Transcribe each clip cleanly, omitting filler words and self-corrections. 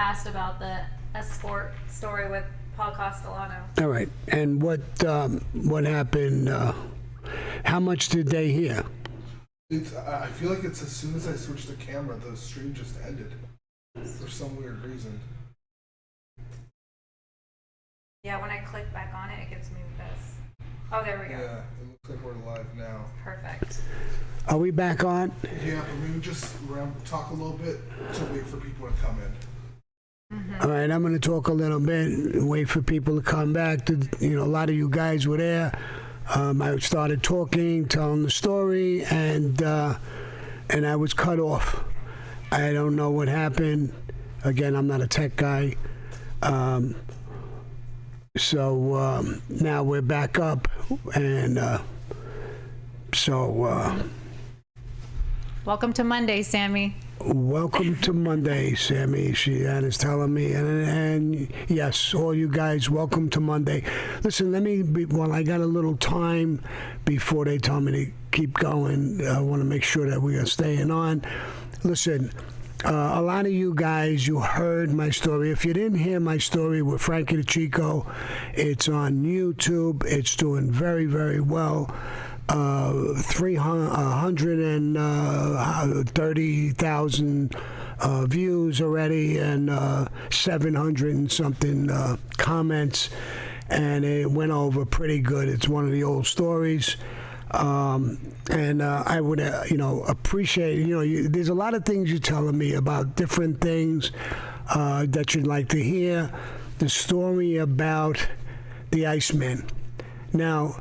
asked about the escort story with Paul Castellano. All right. And what happened? How much did they hear? I feel like it's as soon as I switched the camera, the stream just ended for some weird reason. Yeah, when I click back on it, it gives me this. Oh, there we go. Yeah, it looks like we're live now. Perfect. Are we back on? Yeah, but maybe just talk a little bit to wait for people to come in. Mm-hmm. All right, I'm going to talk a little bit, wait for people to come back. A lot of you guys were there. I started talking, telling the story, and I was cut off. I don't know what happened. Again, I'm not a tech guy. So now we're back up, and Welcome to Monday, Sammy. welcome to Monday, Sammy. Anna's telling me, and yes, all you guys, welcome to Monday. Listen, I got a little time before they tell me to keep going. I want to make sure that we are staying on. Listen, a lot of you guys, you heard my story. If you didn't hear my story with Frankie the Chico, it's on YouTube. It's doing very, very well. 330,000 views already, and 700 and something comments, and it went over pretty good. It's one of the old stories. And I would, appreciate, there's a lot of things you're telling me about different things that you'd like to hear. The story about the Iceman. Now,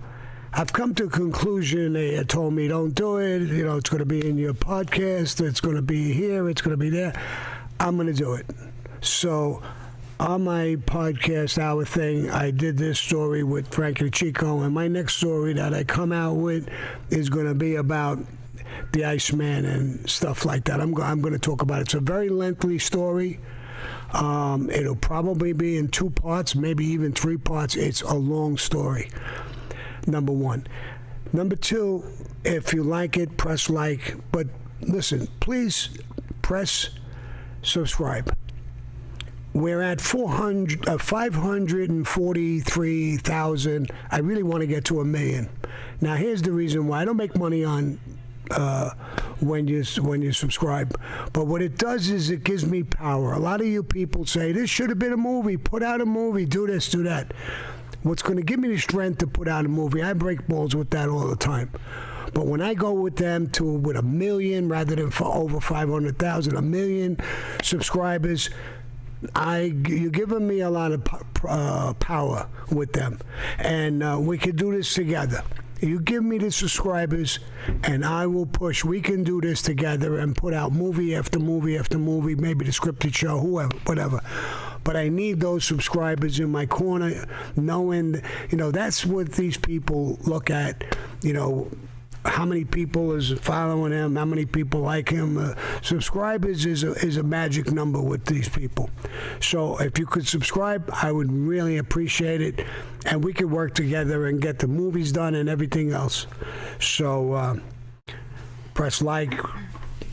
I've come to a conclusion. They told me, don't do it. It's going to be in your podcast. It's going to be here. It's going to be there. I'm going to do it. So on my podcast hour thing, I did this story with Frankie the Chico, and my next story that I come out with is going to be about the Iceman and stuff like that. I'm going to talk about it. It's a very lengthy story. It'll probably be in 2 parts, maybe even 3 parts. It's a long story. Number one. Number two, if you like it, press like. But listen, please press subscribe. We're at 543,000. I really want to get to 1 million. Now, here's the reason why. I don't make money on when you subscribe, but what it does is it gives me power. A lot of you people say, this should have been a movie. Put out a movie. Do this, do that. What's going to give me the strength to put out a movie, I break balls with that all the time. But when I go with them with 1 million rather than for over 500,000, 1 million subscribers, you're giving me a lot of power with them. And we can do this together. You give me the subscribers, and I will push. We can do this together and put out movie after movie after movie, maybe the scripted show, whoever, whatever. But I need those subscribers in my corner, knowing, that's what these people look at, how many people is following him, how many people like him. Subscribers is a magic number with these people. So if you could subscribe, I would really appreciate it, and we could work together and get the movies done and everything else. So press like,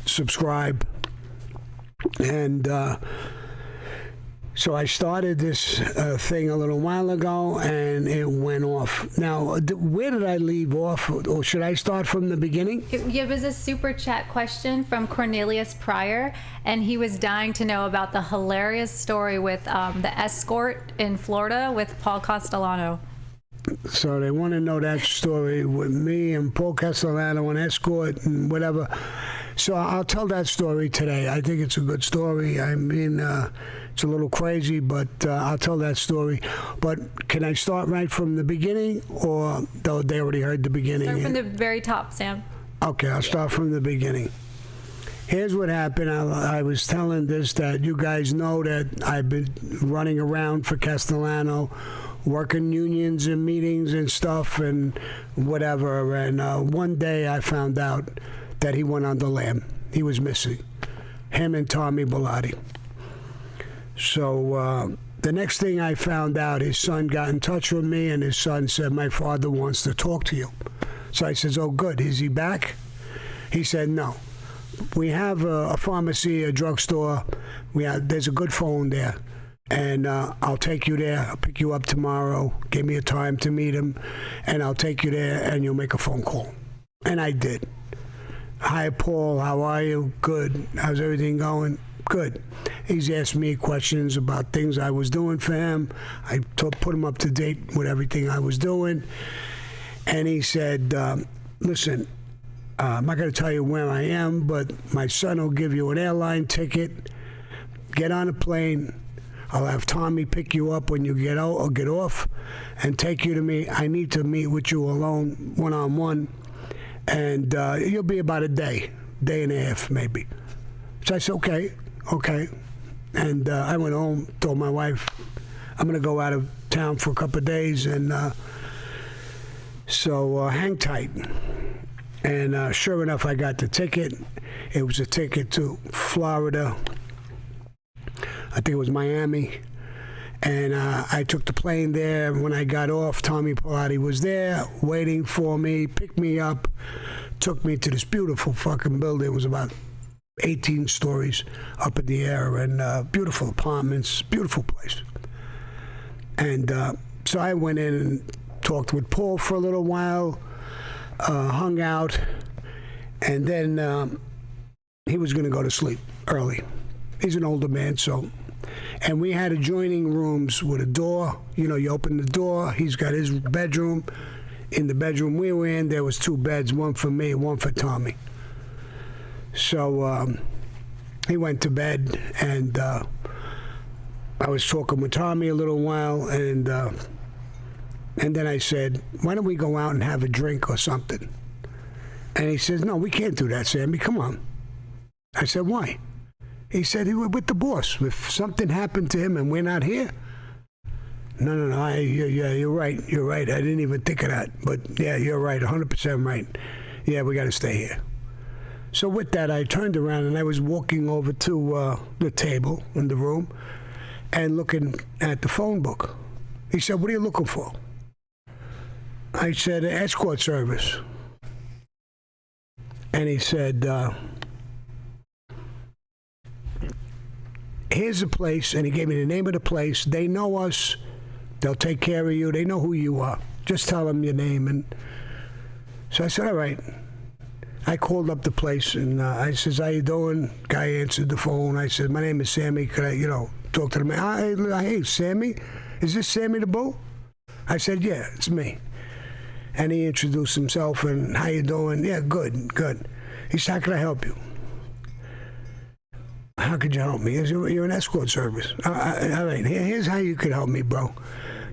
subscribe, and so I started this thing a little while ago, and it went off. Now, where did I leave off? Or should I start from the beginning? It was a super chat question from Cornelius Pryor, and he was dying to know about the hilarious story with the escort in Florida with Paul Castellano. So they want to know that story with me and Paul Castellano and escort and whatever. So I'll tell that story today. I think it's a good story. I mean, it's a little crazy, but I'll tell that story. But can I start right from the beginning, or though they already heard the beginning? Start from the very top, Sam. Okay, I'll start from the beginning. Here's what happened. I was telling this that you guys know that I've been running around for Castellano, working unions and meetings and stuff and whatever. And one day I found out that he went on the lam. He was missing. Him and Tommy Bellotti. So the next thing I found out, his son got in touch with me, and his son said, my father wants to talk to you. So I says, oh, good. Is he back? He said, no. we have a pharmacy, a drugstore. There's a good phone there. And I'll take you there. I'll pick you up tomorrow. Give me a time to meet him. And I'll take you there, and you'll make a phone call. And I did. Hi, Paul. How are you? Good. How's everything going? Good. He's asked me questions about things I was doing for him. I put him up to date with everything I was doing. And he said, listen, I'm not going to tell you where I am, but my son will give you an airline ticket. Get on a plane. I'll have Tommy pick you up when you get out or get off and take you to me. I need to meet with you alone, one-on-one. And you'll be about a day and a half maybe. So I said, okay. And I went home, told my wife, I'm going to go out of town for a couple of days. And so hang tight. And sure enough, I got the ticket. It was a ticket to Florida. I think it was Miami. And I took the plane there. When I got off, Tommy Pilati was there waiting for me, picked me up, took me to this beautiful fucking building. It was about 18 stories up in the air and beautiful apartments, beautiful place. And so I went in and talked with Paul for a little while, hung out, and then he was going to go to sleep early. He's an older man, so... And we had adjoining rooms with a door. You know, you open the door. He's got his bedroom. In the bedroom we were in, there was 2 beds, one for me, one for Tommy. So he went to bed, and I was talking with Tommy a little while, and then I said, why don't we go out and have a drink or something? And he says, no, we can't do that, Sammy. Come on. I said, why? He said he was with the boss. If something happened to him and we're not here. No. Yeah, you're right. You're right. I didn't even think of that. But yeah, you're right. 100% right. Yeah, we got to stay here. So with that, I turned around and I was walking over to the table in the room and looking at the phone book. He said, what are you looking for? I said, escort service. And he said, here's a place, and he gave me the name of the place. They know us. They'll take care of you. They know who you are. Just tell them your name. And so I said, all right. I called up the place, and I says, how you doing? Guy answered the phone. I said, my name is Sammy. Could I, talk to the man? Hey, Sammy? Is this Sammy the Bull? I said, yeah, it's me. And he introduced himself, and how you doing? Yeah, good. He said, how can I help you? How could you help me? You're an escort service. All right, here's how you could help me, bro.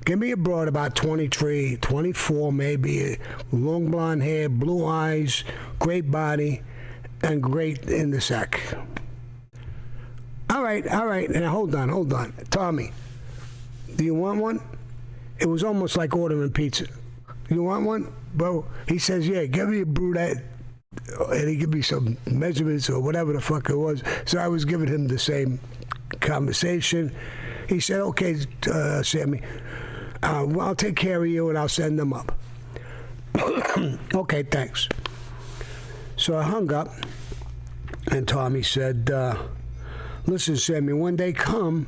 Give me a broad about 23, 24 maybe, long blonde hair, blue eyes, great body, and great in the sack. All right. And hold on. Tommy, do you want one? It was almost like ordering pizza. You want one, bro? He says, yeah, give me a brunette. And he gave me some measurements or whatever the fuck it was. So I was giving him the same conversation. He said, okay, Sammy, well, I'll take care of you and I'll send them up. Okay, thanks. So I hung up, and Tommy said, listen, Sammy, when they come,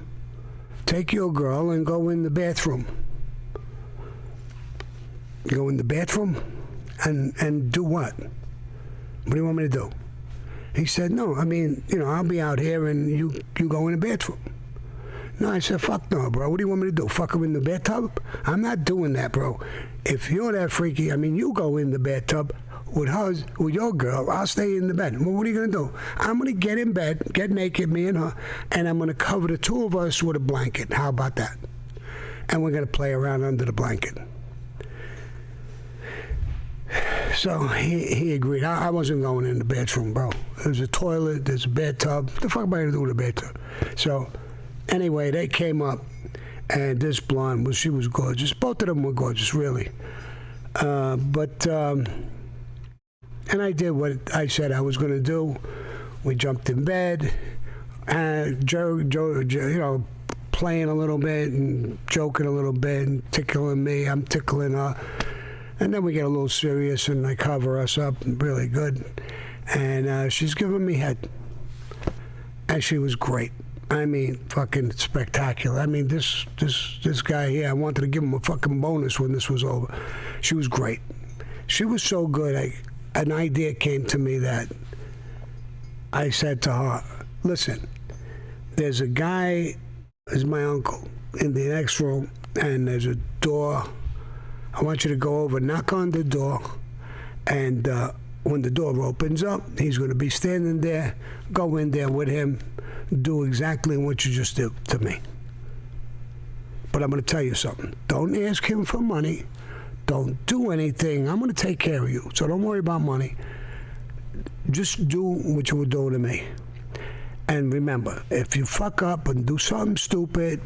take your girl and go in the bathroom. Go in the bathroom? And do what? What do you want me to do? He said, no, I mean, I'll be out here and you go in the bathroom. No, I said, fuck no, bro. What do you want me to do? Fuck her in the bathtub? I'm not doing that, bro. If you're that freaky, you go in the bathtub with your girl. I'll stay in the bed. Well, what are you going to do? I'm going to get in bed, get naked, me and her, and I'm going to cover the 2 of us with a blanket. How about that? And we're going to play around under the blanket. So he agreed. I wasn't going in the bathroom, bro. There's a toilet, there's a bathtub. What the fuck am I going to do with a bathtub? So anyway, they came up, and this blonde, she was gorgeous. Both of them were gorgeous, really. And I did what I said I was going to do. We jumped in bed, and Joe, playing a little bit and joking a little bit and tickling me. I'm tickling her. And then we get a little serious, and I cover us up really good. And she's giving me head. And she was great. I mean, fucking spectacular. I mean, this guy here, I wanted to give him a fucking bonus when this was over. She was great. She was so good. An idea came to me that I said to her, listen, there's a guy, is my uncle, in the next room, and there's a door. I want you to go over, knock on the door, and when the door opens up, he's going to be standing there. Go in there with him. Do exactly what you just did to me. But I'm going to tell you something. Don't ask him for money. Don't do anything. I'm going to take care of you. So don't worry about money. Just do what you were doing to me. And remember, if you fuck up and do something stupid,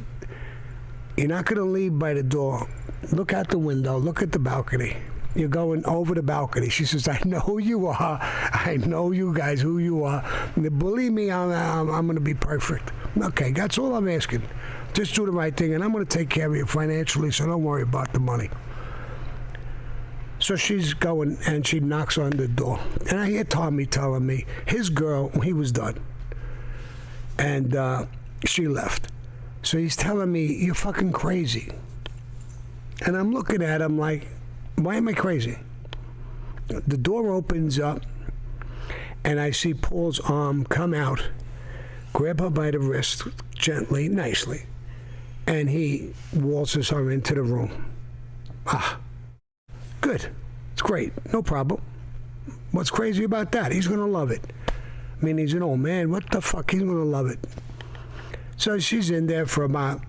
you're not going to leave by the door. Look out the window. Look at the balcony. You're going over the balcony. She says, I know who you are. I know you guys, who you are. Believe me, I'm going to be perfect. Okay, that's all I'm asking. Just do the right thing, and I'm going to take care of you financially, so don't worry about the money. So she's going, and she knocks on the door. And I hear Tommy telling me, his girl, he was done. And she left. So he's telling me, you're fucking crazy. And I'm looking at him like, why am I crazy? The door opens up, and I see Paul's arm come out, grab her by the wrist, gently, nicely, and he waltzes her into the room. Ah, good. It's great. No problem. What's crazy about that? He's going to love it. I mean, he's an old man. What the fuck? He's going to love it. So she's in there for about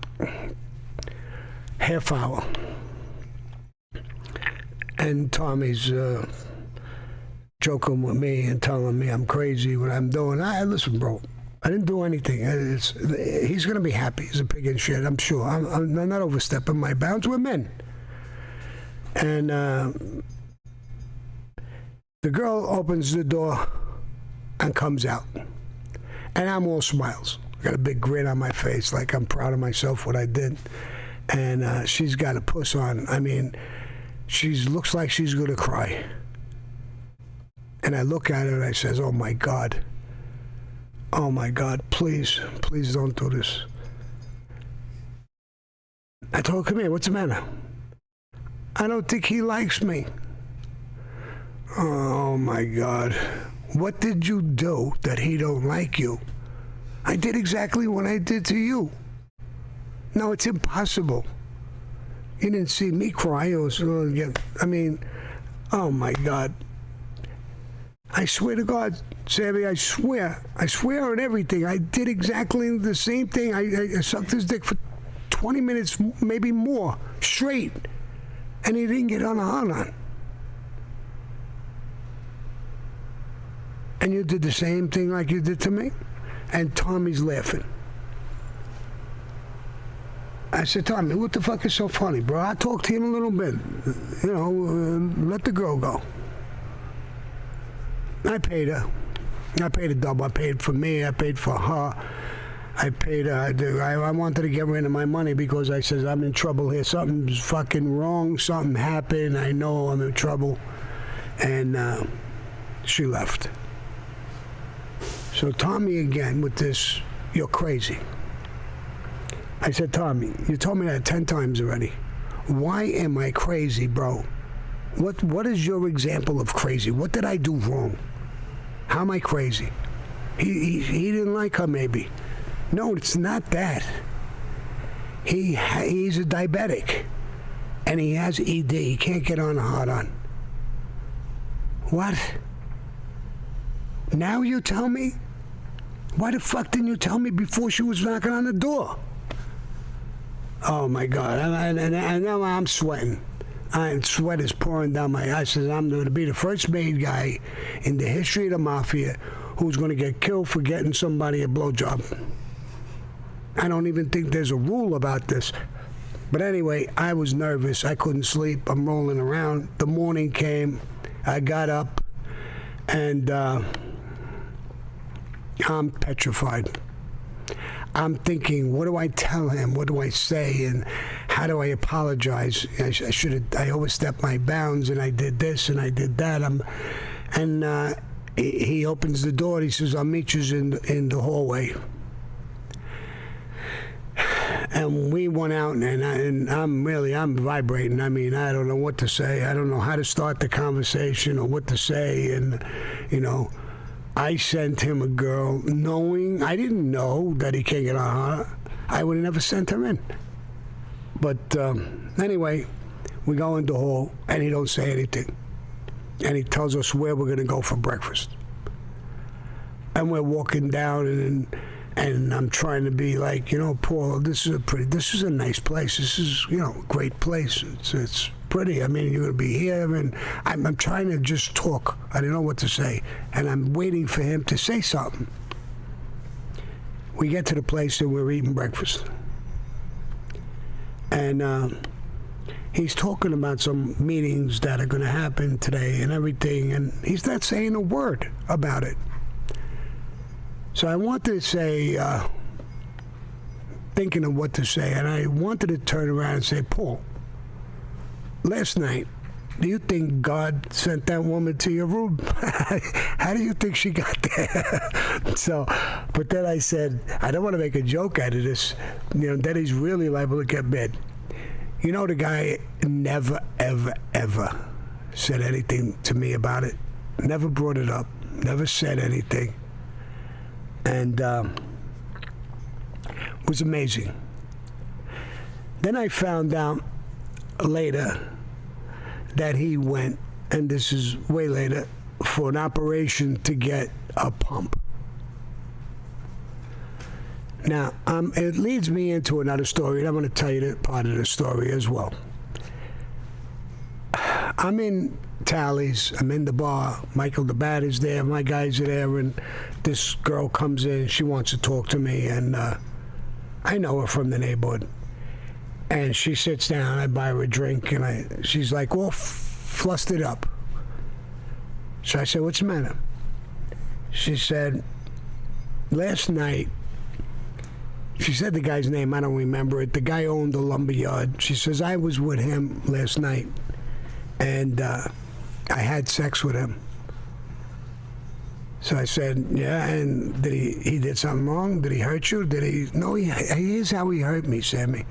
half hour. And Tommy's joking with me and telling me I'm crazy, what I'm doing. Listen, bro, I didn't do anything. He's going to be happy. He's a pig in shit, I'm sure. I'm not overstepping my bounds. We're men. And the girl opens the door and comes out. And I'm all smiles. Got a big grin on my face, like I'm proud of myself, what I did. And she's got a puss on. I mean, she looks like she's going to cry. And I look at her and I says, oh my God, please don't do this. I told her, come here, what's the matter? I don't think he likes me. Oh my God. What did you do that he don't like you? I did exactly what I did to you. No, it's impossible. You didn't see me cry. I mean, oh my God. I swear to God, Sammy, I swear on everything. I did exactly the same thing. I sucked his dick for 20 minutes, maybe more, straight. And he didn't get on a hard on. And you did the same thing like you did to me? And Tommy's laughing. I said, Tommy, what the fuck is so funny, bro? I talked to him a little bit. You know, let the girl go. I paid her. I paid a double. I paid for me. I paid for her. I paid her. I wanted to get rid of my money because I said, I'm in trouble here. Something's fucking wrong. Something happened. I know I'm in trouble. And she left. So Tommy again with this, you're crazy. I said, Tommy, you told me that 10 times already. Why am I crazy, bro? What is your example of crazy? What did I do wrong? How am I crazy? He didn't like her, maybe. No, it's not that. He's a diabetic, and he has ED. He can't get on a hard-on. What? Now you tell me? Why the fuck didn't you tell me before she was knocking on the door? Oh my God! And now I'm sweating. Sweat is pouring down my eyes. I'm going to be the first made guy in the history of the mafia who's going to get killed for getting somebody a blowjob. I don't even think there's a rule about this. But anyway, I was nervous. I couldn't sleep. I'm rolling around. The morning came. I got up, and I'm petrified. I'm thinking, what do I tell him? What do I say? And how do I apologize? I overstepped my bounds, and I did this and I did that. he opens the door and he says, I'll meet you in the hallway. And we went out, and I'm vibrating. I mean, I don't know what to say. I don't know how to start the conversation or what to say. And, you know, I sent him a girl knowing, I didn't know that he can't get on her. I would have never sent her in. But anyway, we go in the hall, and he don't say anything. And he tells us where we're going to go for breakfast. And we're walking down, and I'm trying to be like, you know, Paul, this is a nice place. This is, you know, a great place. It's pretty. I mean, you're going to be here, and I'm trying to just talk. I don't know what to say, and I'm waiting for him to say something. We get to the place and we're eating breakfast, and he's talking about some meetings that are going to happen today and everything, and he's not saying a word about it. So I wanted to say, thinking of what to say, and I wanted to turn around and say, Paul, last night, do you think God sent that woman to your room? How do you think she got there? So, but then I said, I don't want to make a joke out of this. You know, then he's really liable to get mad. You know, the guy never, ever, ever said anything to me about it. Never brought it up. Never said anything. And it was amazing. Then I found out later that he went, and this is way later, for an operation to get a pump. Now, it leads me into another story, and I'm going to tell you that part of the story as well. I'm in Tally's, I'm in the bar, Michael the Bat is there, my guys are there, and this girl comes in, she wants to talk to me, and I know her from the neighborhood. And she sits down, I buy her a drink, and she's like all flustered up. So I said, what's the matter? She said, last night, she said the guy's name, I don't remember it. The guy owned a lumber yard. She says, I was with him last night, and I had sex with him. So I said, yeah, and did he did something wrong? Did he hurt you? No, here's how he hurt me, Sammy.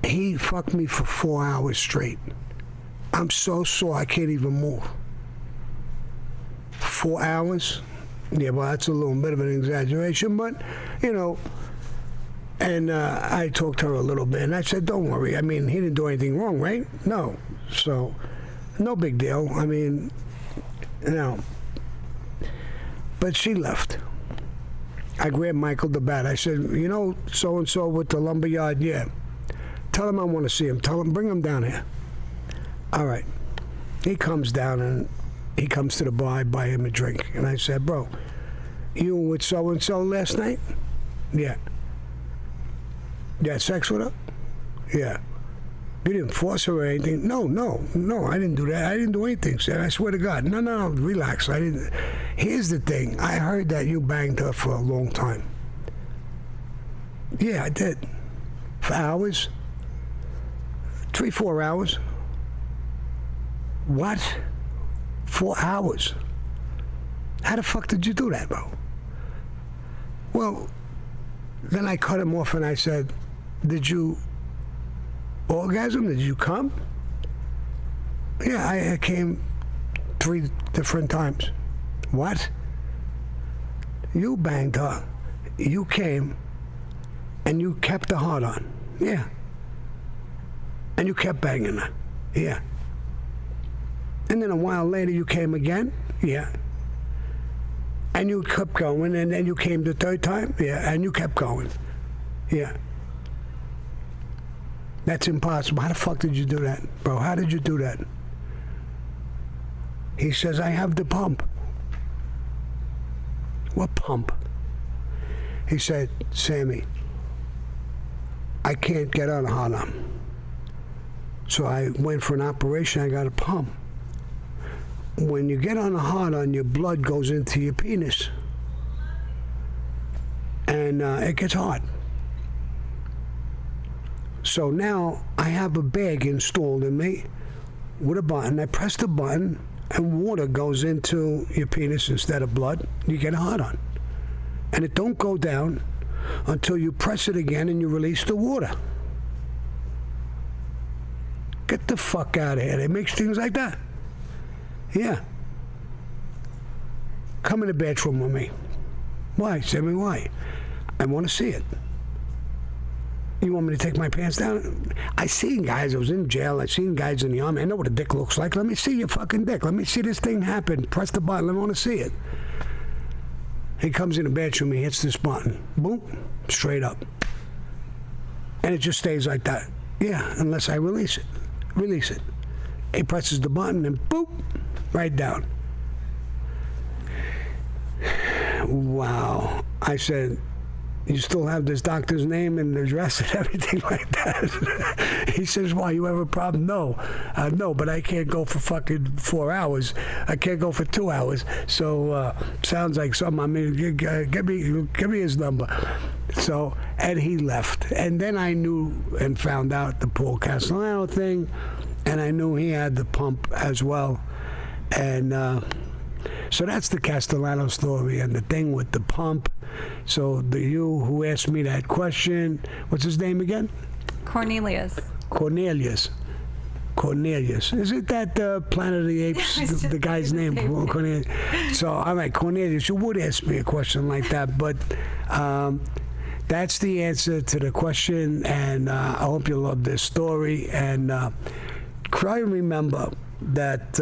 He fucked me for 4 hours straight. I'm so sore I can't even move. 4 hours? Yeah, well, that's a little bit of an exaggeration, but, you know, and I talked to her a little bit, and I said, don't worry. I mean, he didn't do anything wrong, right? No. So, no big deal. I mean, no. But she left. I grabbed Michael the Bat. I said, you know, so-and-so with the lumber yard, yeah. Tell him I want to see him. Tell him, bring him down here. All right. He comes down, and he comes to the bar. I buy him a drink. And I said, bro, you were with so-and-so last night? Yeah. You had sex with her? Yeah. You didn't force her or anything? No, I didn't do that. I didn't do anything, sir. I swear to God. No, relax. I didn't. Here's the thing. I heard that you banged her for a long time. Yeah, I did. For hours? 3-4 hours. What? 4 hours? How the fuck did you do that, bro? Well, then I cut him off and I said, did you orgasm? Did you come? Yeah, I came 3 different times. What? You banged her. You came and you kept the heart on. Yeah. And you kept banging her. Yeah. And then a while later you came again? Yeah. And you kept going, and then you came the third time? Yeah. And you kept going? Yeah. That's impossible. How the fuck did you do that, bro? How did you do that? He says, I have the pump. What pump? He said, Sammy, I can't get on a hot-on. So I went for an operation, I got a pump. When you get on a hard-on, your blood goes into your penis. And it gets hot. So now I have a bag installed in me with a button. I press the button, and water goes into your penis instead of blood, you get a hard-on. And it don't go down until you press it again and you release the water. Get the fuck out of here. They make things like that. Yeah. Come in the bathroom with me. Why, Sammy, why? I want to see it. You want me to take my pants down? I seen guys, I was in jail, I seen guys in the army. I know what a dick looks like. Let me see your fucking dick. Let me see this thing happen. Press the button. I want to see it. He comes in the bathroom, he hits this button. Boom. Straight up. And it just stays like that. Yeah, unless I release it. Release it. He presses the button and boop, right down. Wow. I said, you still have this doctor's name and address and everything like that? He says, why, you have a problem? No. No, but I can't go for fucking 4 hours. I can't go for 2 hours. So, sounds like something. I mean, give me his number. So, and he left. And then I knew and found out the Paul Castellano thing, and I knew he had the pump as well. And so that's the Castellano story and the thing with the pump. So you who asked me that question, what's his name again? Cornelius. Cornelius. Is it that Planet of the Apes, the guy's name? Cornelius. So, all right, Cornelius, you would ask me a question like that, but that's the answer to the question, and I hope you love this story. And try and remember that,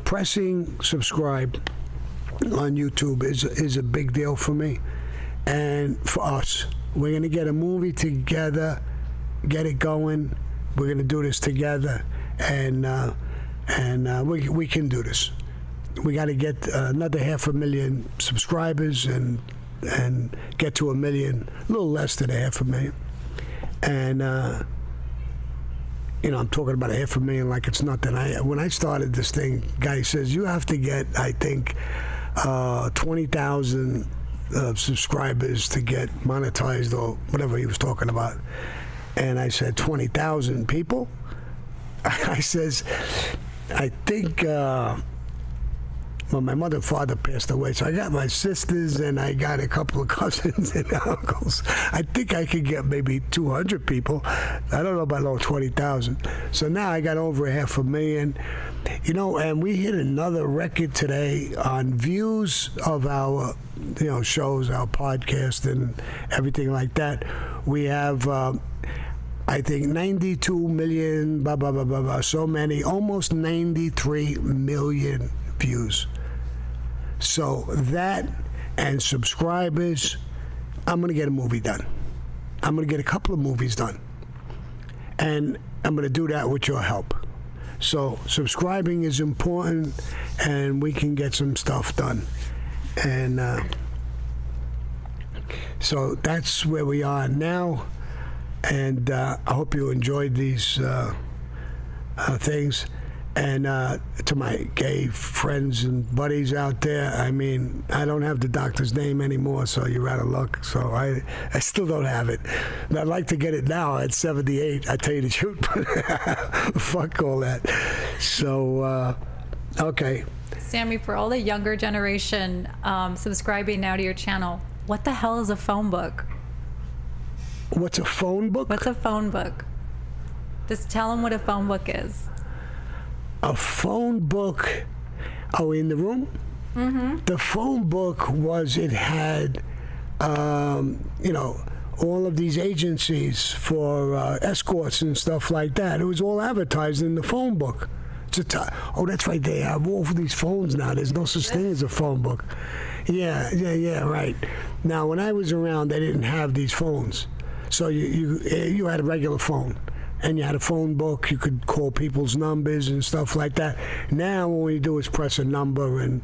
pressing subscribe on YouTube is a big deal for me and for us. We're going to get a movie together, get it going. We're going to do this together, and we can do this. We got to get another 500,000 subscribers and get to 1 million, a little less than 500,000. And I'm talking about 500,000 like it's nothing. When I started this thing, guy says you have to get, I think, 20,000 subscribers to get monetized or whatever he was talking about. And I said, 20,000 people? I says, I think, my mother and father passed away, so I got my sisters and I got a couple of cousins and uncles. I think I could get maybe 200 people. I don't know about 20,000. So now I got over 500,000. And we hit another record today on views of our, shows, our podcast and everything like that. We have, I think, 92 million, blah, blah, blah, blah, blah, so many, almost 93 million views. So that and subscribers, I'm going to get a movie done. I'm going to get a couple of movies done. And I'm going to do that with your help. So subscribing is important, and we can get some stuff done. And so that's where we are now. And I hope you enjoyed these things. And to my gay friends and buddies out there, I mean, I don't have the doctor's name anymore, so you're out of luck. So I still don't have it. And I'd like to get it now at 78, I tell you the truth, but fuck all that. So, okay. Sammy, for all the younger generation subscribing now to your channel, what the hell is a phone book? What's a phone book? What's a phone book? Just tell them what a phone book is. A phone book. Oh, in the room? Mm-hmm. The phone book it had, all of these agencies for escorts and stuff like that. It was all advertised in the phone book. That's right. They have all of these phones now. There's no such thing as a phone book. Yeah, right. Now, when I was around, they didn't have these phones. So you had a regular phone. And you had a phone book, you could call people's numbers and stuff like that. Now all we do is press a number, and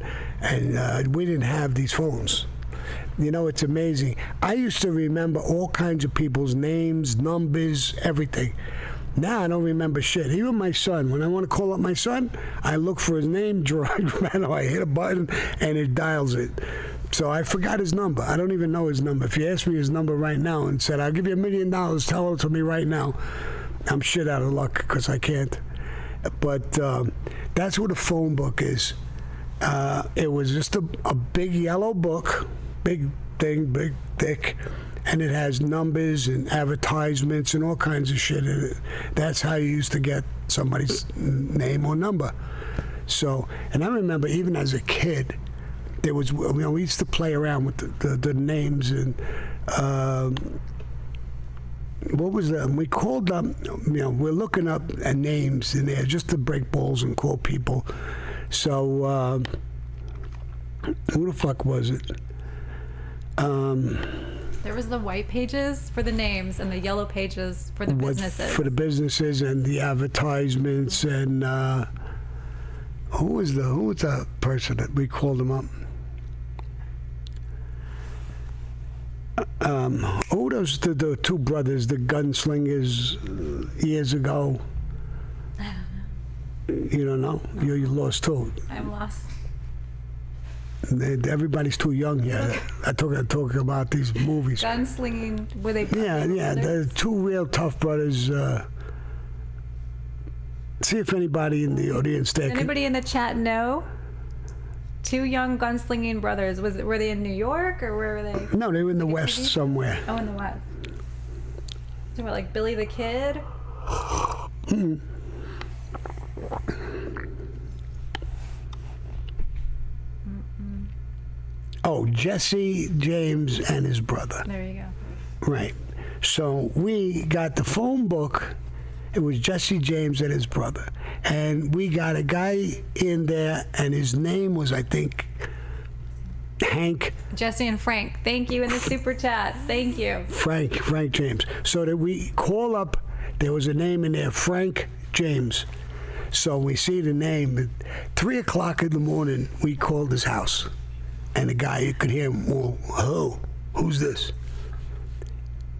we didn't have these phones. It's amazing. I used to remember all kinds of people's names, numbers, everything. Now I don't remember shit. Even my son, when I want to call up my son, I look for his name, Gravano, I hit a button, and it dials it. So I forgot his number. I don't even know his number. If you asked me his number right now and said, I'll give you $1 million, tell it to me right now, I'm shit out of luck because I can't. But that's what a phone book is. It was just a big yellow book, big thing, big thick, and it has numbers and advertisements and all kinds of shit in it. That's how you used to get somebody's name or number. So, and I remember even as a kid, there was, we used to play around with the names, and what was that? We called up, we're looking up names in there just to break balls and call people. So, who the fuck was it? There was the white pages for the names and the yellow pages for the businesses. For the businesses and the advertisements, and who was the person that we called them up? Who those the two brothers, the gunslingers, years ago? I don't know. You don't know? You lost too. I'm lost. Everybody's too young here. I talk about these movies. Gunslinging, were they? Yeah. brothers? The two real tough brothers. See if anybody in the audience there. Does anybody in the chat know? Two young gunslinging brothers. Were they in New York or where were they? No, they were in the West TV? somewhere. Oh, in the West. So like Billy the Kid. Oh, Jesse James and his brother. There you go. Right. So we got the phone book. It was Jesse James and his brother. And we got a guy in there, and his name was, I think, Hank. Jesse and Frank, thank you in the super chat. Thank you. Frank James. So that we call up, there was a name in there, Frank James. So we see the name. At 3 o'clock in the morning, we called his house. And the guy, you could hear him, well, hello, who's this?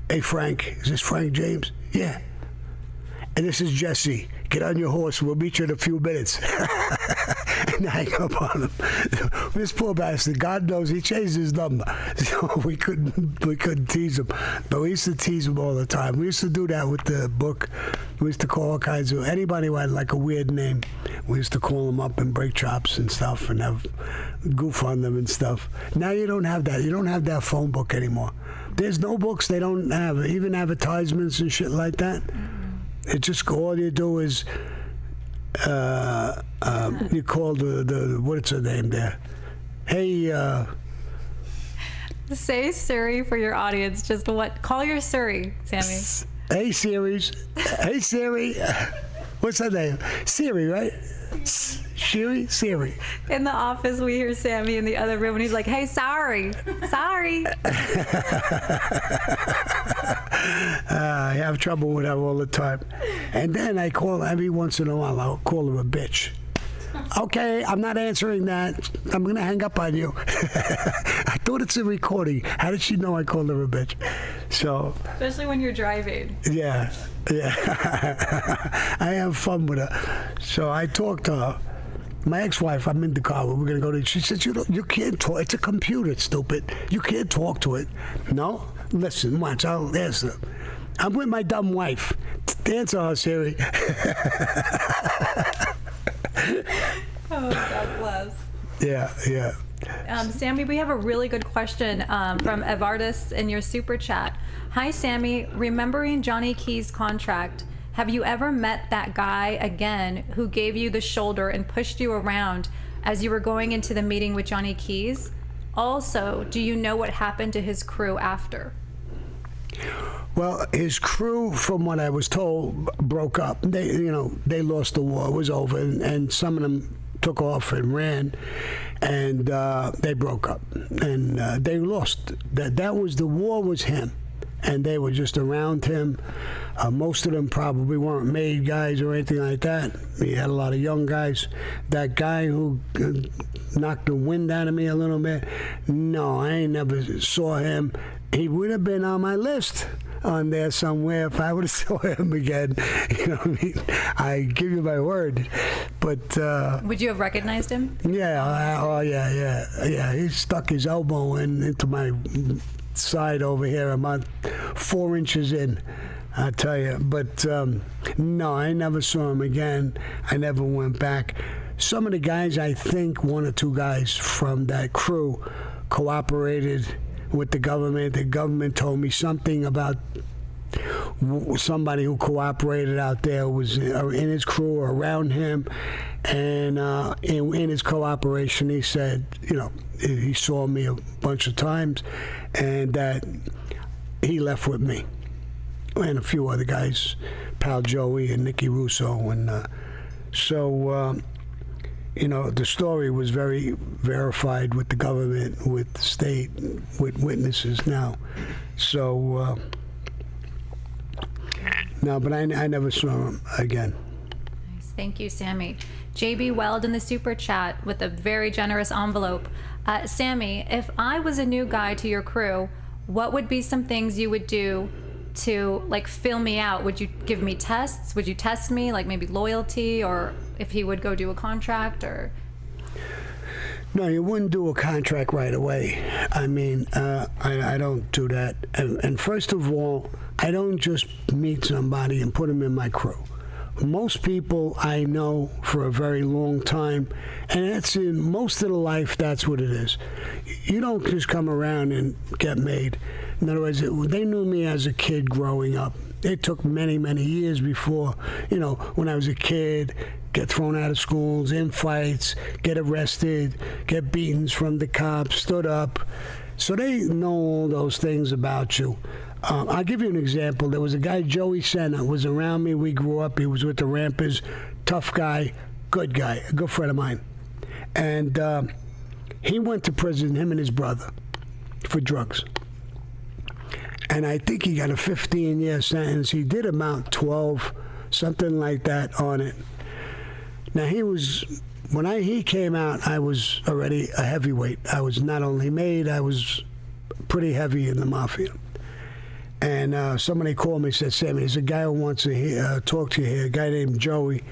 Hey, Frank, is this Frank James? Yeah. And this is Jesse. Get on your horse. We'll meet you in a few minutes. And hang up on him. This poor bastard, God knows he changed his number. So we couldn't tease him. But we used to tease him all the time. We used to do that with the book. We used to call all kinds of, anybody who had like a weird name, we used to call them up and break chops and stuff and have goof on them and stuff. Now you don't have that. You don't have that phone book anymore. There's no books. They don't have even advertisements and shit like that. It just, all you do is you call the what's her name there? Hey, Say Siri for your audience. Just what? Call your Siri, Sammy. Hey Hey Siri. What's her name? Siri, right? Siri. In the office, we hear Sammy in the other room, and he's like, "Hey, sorry." I have trouble with her all the time. And then I call every once in a while. I'll call her a bitch. Okay, I'm not answering that. I'm gonna hang up on you. I thought it's a recording. How did she know I called her a bitch? So. Especially when you're driving. Yeah. I have fun with her. So I talked to her. My ex-wife, I'm in the car. We're gonna go to. She said, "You can't talk. It's a computer, stupid. You can't talk to it." No. Listen, watch. I'll answer. I'm with my dumb wife. Answer her, Siri. Oh, God bless. Yeah. Sammy, we have a really good question from Evardis in your super chat. Hi, Sammy. Remembering Johnny Key's contract, have you ever met that guy again who gave you the shoulder and pushed you around as you were going into the meeting with Johnny Keys? Also, do you know what happened to his crew after? Well, his crew, from what I was told, broke up. They lost the war. It was over, and some of them took off and ran, and they broke up, and they lost. That was the war. Was him, and they were just around him. Most of them probably weren't made guys or anything like that. He had a lot of young guys. That guy who knocked the wind out of me a little bit, no, I ain't never saw him. He would have been on my list on there somewhere if I would have saw him again. You know what I mean? I give you my word. But would you have recognized him? Yeah. Yeah. He stuck his elbow into my side over here. I'm about 4 inches in. I tell you. But no, I never saw him again. I never went back. Some of the guys, I think one or two guys from that crew cooperated with the government. The government told me something about somebody who cooperated out there was in his crew or around him, and in his cooperation, he said, he saw me a bunch of times, and that he left with me and a few other guys, Pal Joey and Nicky Russo, and the story was very verified with the government, with the state, with witnesses now. So, no, but I never saw him again. Nice. Thank you, Sammy. JB Weld in the super chat with a very generous envelope. Sammy, if I was a new guy to your crew, what would be some things you would do to fill me out? Would you give me tests? Would you test me, like maybe loyalty, or if he would go do a contract, or? No, you wouldn't do a contract right away. I mean, I don't do that. And first of all, I don't just meet somebody and put them in my crew. Most people I know for a very long time, and that's in most of the life, that's what it is. You don't just come around and get made. In other words, they knew me as a kid growing up. It took many, many years before, when I was a kid, get thrown out of schools, in fights, get arrested, get beatings from the cops, stood up. So they know all those things about you. I'll give you an example. There was a guy, Joey Senna, was around me. We grew up. He was with the Rampers. Tough guy, a good friend of mine. And he went to prison, him and his brother, for drugs. And I think he got a 15-year sentence. He did about 12, something like that on it. Now, when he came out, I was already a heavyweight. I was not only made, I was pretty heavy in the mafia. And somebody called me and said, Sammy, there's a guy who wants to talk to you here, a guy named Joey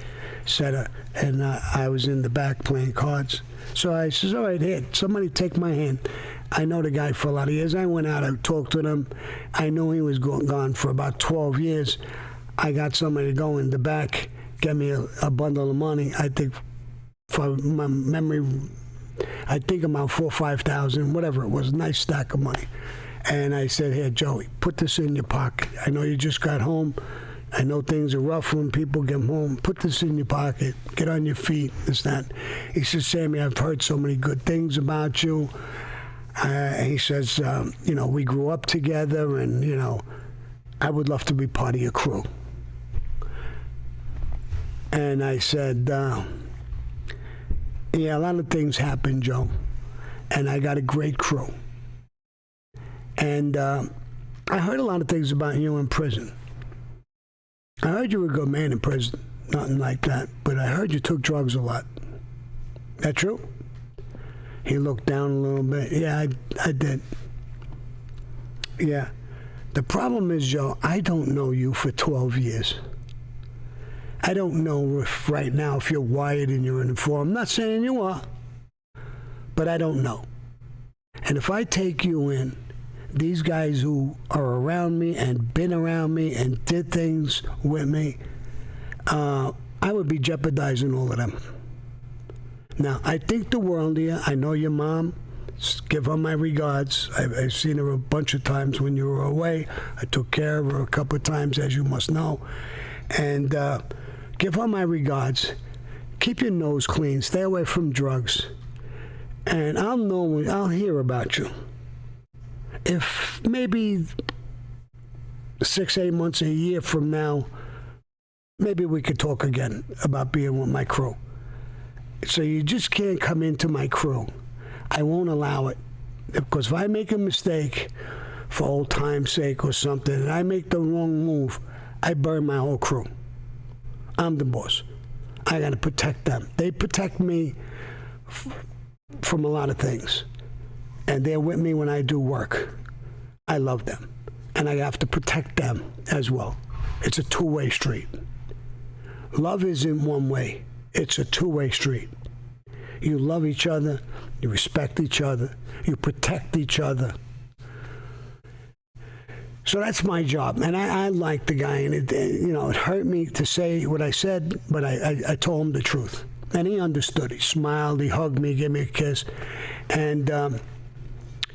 said, and I was in the back playing cards. So I says, all right, here, somebody take my hand. I know the guy for a lot of years. I went out, I talked to him. I knew he was gone for about 12 years. I got somebody to go in the back, get me a bundle of money. I think, for my memory, I think about $4,000 or $5,000, whatever it was, a nice stack of money. And I said, here, Joey, put this in your pocket. I know you just got home. I know things are rough when people get home. Put this in your pocket. Get on your feet. This, that. He says, Sammy, I've heard so many good things about you. He says, we grew up together, and, I would love to be part of your crew. And I said, yeah, a lot of things happen, Joe. And I got a great crew. And I heard a lot of things about you in prison. I heard you were a good man in prison, nothing like that, but I heard you took drugs a lot. That true? He looked down a little bit. Yeah, I did. Yeah. The problem is, Joe, I don't know you for 12 years. I don't know if right now if you're wired and you're informed. I'm not saying you are, but I don't know. And if I take you in, these guys who are around me and been around me and did things with me, I would be jeopardizing all of them. Now, I think the world of you. I know your mom. Give her my regards. I've seen her a bunch of times when you were away. I took care of her a couple of times, as you must know. And give her my regards. Keep your nose clean. Stay away from drugs. And I'll hear about you. If maybe 6-8 months, a year from now, maybe we could talk again about being with my crew. So you just can't come into my crew. I won't allow it. Because if I make a mistake for old time's sake or something, and I make the wrong move, I burn my whole crew. I'm the boss. I got to protect them. They protect me from a lot of things. And they're with me when I do work. I love them. And I have to protect them as well. It's a two-way street. Love isn't one way. It's a two-way street. You love each other. You respect each other. You protect each other. So that's my job, and I like the guy, and it hurt me to say what I said, but I told him the truth, and he understood. He smiled, he hugged me, gave me a kiss, and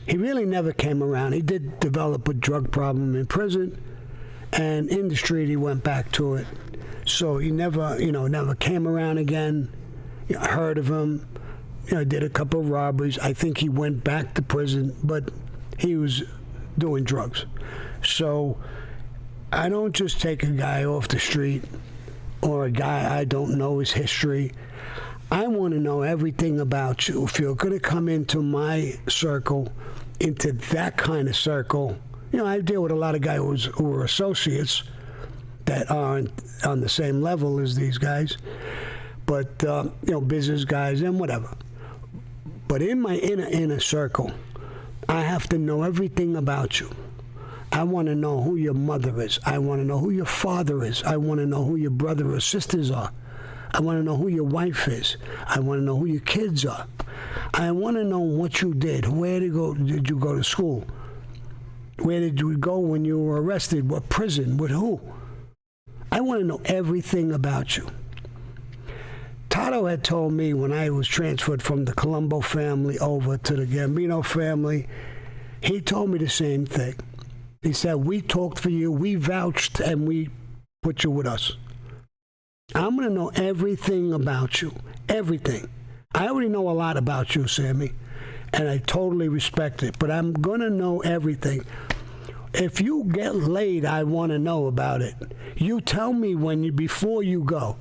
he really never came around. He did develop a drug problem in prison, and in the street he went back to it. So he never came around again. I heard of him. Did a couple of robberies. I think he went back to prison, but he was doing drugs. So I don't just take a guy off the street or a guy I don't know his history. I want to know everything about you. If you're going to come into my circle, into that kind of circle, I deal with a lot of guys who are associates that aren't on the same level as these guys, but business guys and whatever. But in my inner circle, I have to know everything about you. I want to know who your mother is. I want to know who your father is. I want to know who your brother or sisters are. I want to know who your wife is. I want to know who your kids are. I want to know what you did. Where did you go to school? Where did you go when you were arrested? What prison? With who? I want to know everything about you. Tato had told me when I was transferred from the Colombo family over to the Gambino family, he told me the same thing. He said, we talked for you, we vouched, and we put you with us. I'm going to know everything about you. Everything. I already know a lot about you, Sammy, and I totally respect it, but I'm going to know everything. If you get laid, I want to know about it. You tell me before you go.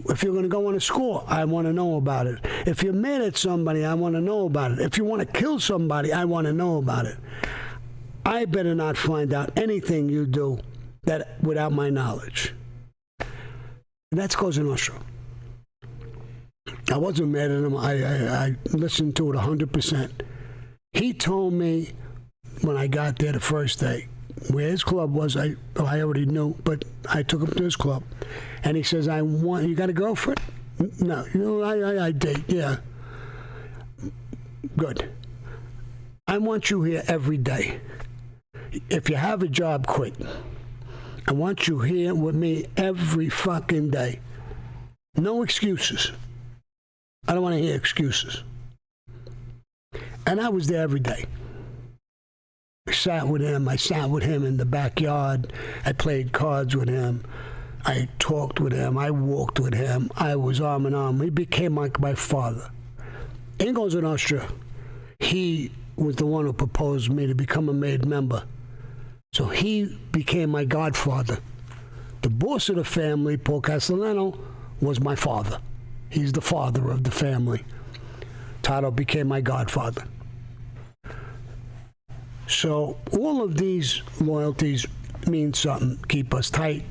If you're going to go on a score, I want to know about it. If you're mad at somebody, I want to know about it. If you want to kill somebody, I want to know about it. I better not find out anything you do that without my knowledge. And that's Cosa Nostra. I wasn't mad at him. I listened to it 100%. He told me when I got there the first day where his club was. I already knew, but I took him to his club. And he says, you got a girlfriend? No. I date, yeah. Good. I want you here every day. If you have a job, quit. I want you here with me every fucking day. No excuses. I don't want to hear excuses. And I was there every day. I sat with him. I sat with him in the backyard. I played cards with him. I talked with him. I walked with him. I was arm in arm. He became like my father. In Cosa Nostra, he was the one who proposed me to become a made member. So he became my godfather. The boss of the family, Paul Castellano, was my father. He's the father of the family. Tato became my godfather. So all of these loyalties mean something. Keep us tight,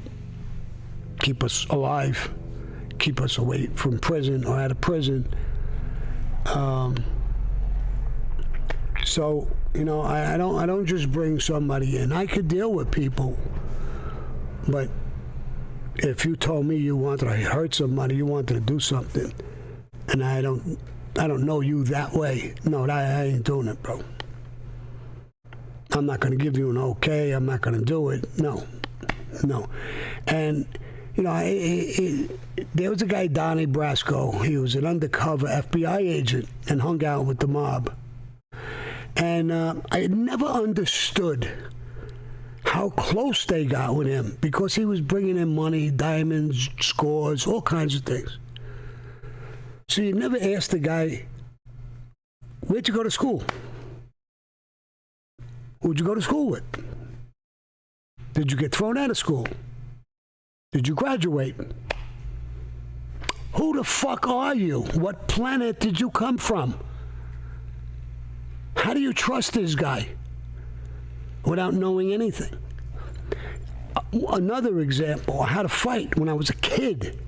keep us alive, keep us away from prison or out of prison. So, I don't just bring somebody in. I could deal with people, but if you told me you wanted to hurt somebody, you wanted to do something, and I don't know you that way, no, I ain't doing it, bro. I'm not going to give you an okay. I'm not going to do it. No. And, there was a guy, Donnie Brasco. He was an undercover FBI agent and hung out with the mob. And I never understood how close they got with him because he was bringing in money, diamonds, scores, all kinds of things. So you never asked the guy, where'd you go to school? Who'd you go to school with? Did you get thrown out of school? Did you graduate? Who the fuck are you? What planet did you come from? How do you trust this guy without knowing anything? Another example, I had a fight when I was a kid.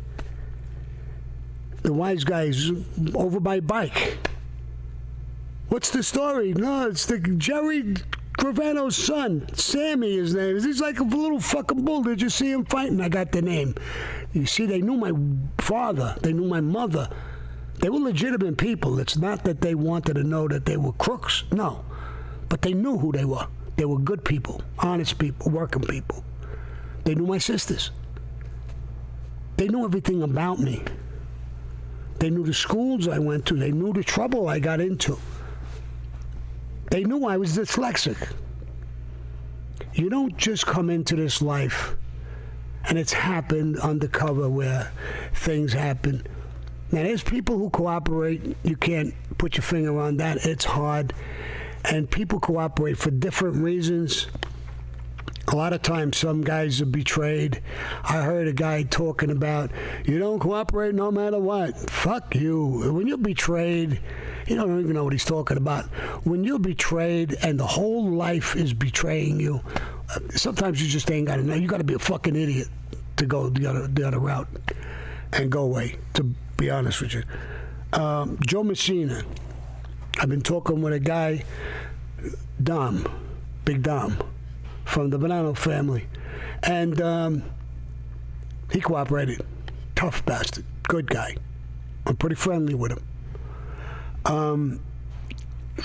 The wise guy's over my bike. What's the story? No, it's the Jerry Gravano's son, Sammy, his name is. He's like a little fucking bull. Did you see him fighting? I got the name. You see, they knew my father. They knew my mother. They were legitimate people. It's not that they wanted to know that they were crooks. No. But they knew who they were. They were good people, honest people, working people. They knew my sisters. They knew everything about me. They knew the schools I went to. They knew the trouble I got into. They knew I was dyslexic. You don't just come into this life, and it's happened undercover where things happen. Now, there's people who cooperate. You can't put your finger on that. It's hard. And people cooperate for different reasons. A lot of times, some guys are betrayed. I heard a guy talking about, you don't cooperate no matter what. Fuck you. When you're betrayed, you don't even know what he's talking about. When you're betrayed and the whole life is betraying you, sometimes you just ain't got to know. You got to be a fucking idiot to go the other route and go away, to be honest with you. Joe Messina. I've been talking with a guy, Dom, Big Dom, from the Gravano family. And he cooperated. Tough bastard. Good guy. I'm pretty friendly with him.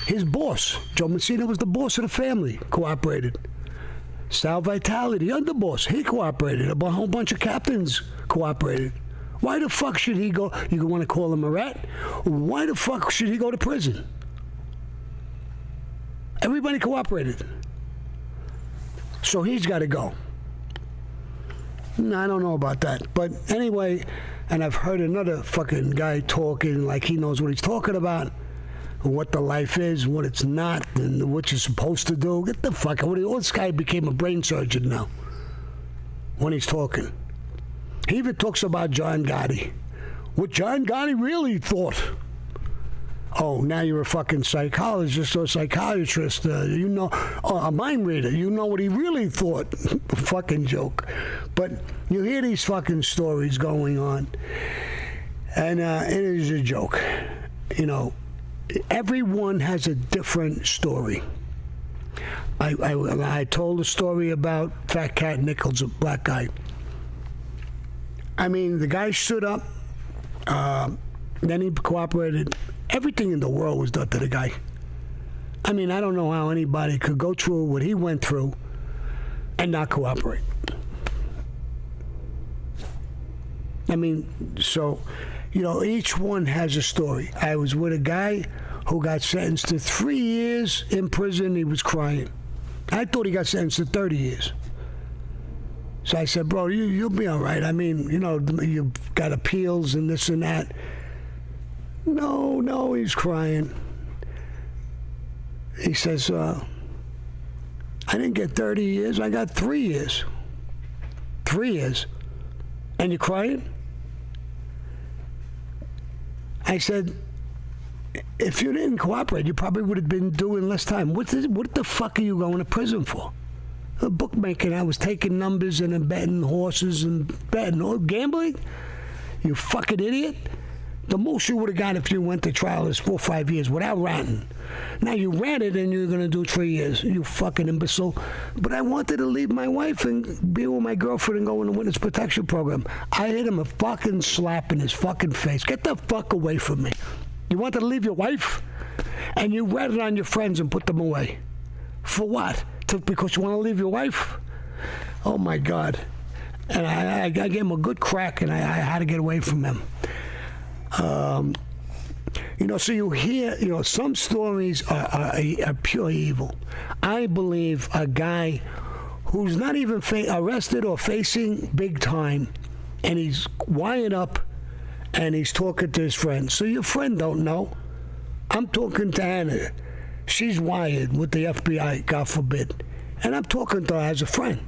His boss, Joe Messina, was the boss of the family, cooperated. Sal Vitale, the underboss, he cooperated. A whole bunch of captains cooperated. Why the fuck should he go? You want to call him a rat? Why the fuck should he go to prison? Everybody cooperated. So he's got to go. I don't know about that. But anyway, and I've heard another fucking guy talking like he knows what he's talking about, what the life is, what it's not, and what you're supposed to do. Get the fuck out. This guy became a brain surgeon now when he's talking. He even talks about John Gotti. What John Gotti really thought. Oh, now you're a fucking psychologist or psychiatrist, a mind reader. You know what he really thought. Fucking joke. But you hear these fucking stories going on, and it is a joke. You know, everyone has a different story. I told a story about Fat Cat Nichols, a black guy. I mean, the guy stood up, then he cooperated. Everything in the world was done to the guy. I mean, I don't know how anybody could go through what he went through and not cooperate. I mean, so, you know, each one has a story. I was with a guy who got sentenced to 3 years in prison. He was crying. I thought he got sentenced to 30 years. So I said, bro, you'll be all right. I mean, you know, you've got appeals and this and that. No, he's crying. He says, I didn't get 30 years. I got 3 years. 3 years. And you're crying? I said, if you didn't cooperate, you probably would have been doing less time. What the fuck are you going to prison for? A bookmaking. I was taking numbers and betting horses and betting. Oh, gambling? You fucking idiot. The most you would have got if you went to trial is 4 or 5 years without ranting. Now you ranted and you're going to do 3 years. You fucking imbecile. But I wanted to leave my wife and be with my girlfriend and go in the witness protection program. I hit him a fucking slap in his fucking face. Get the fuck away from me. You wanted to leave your wife? And you ratted on your friends and put them away. For what? Because you want to leave your wife? Oh my God. And I gave him a good crack and I had to get away from him. You know, so you hear, you know, some stories are pure evil. I believe a guy who's not even arrested or facing big time, and he's wired up, and he's talking to his friend. So your friend don't know. I'm talking to Anna. She's wired with the FBI, God forbid. And I'm talking to her as a friend.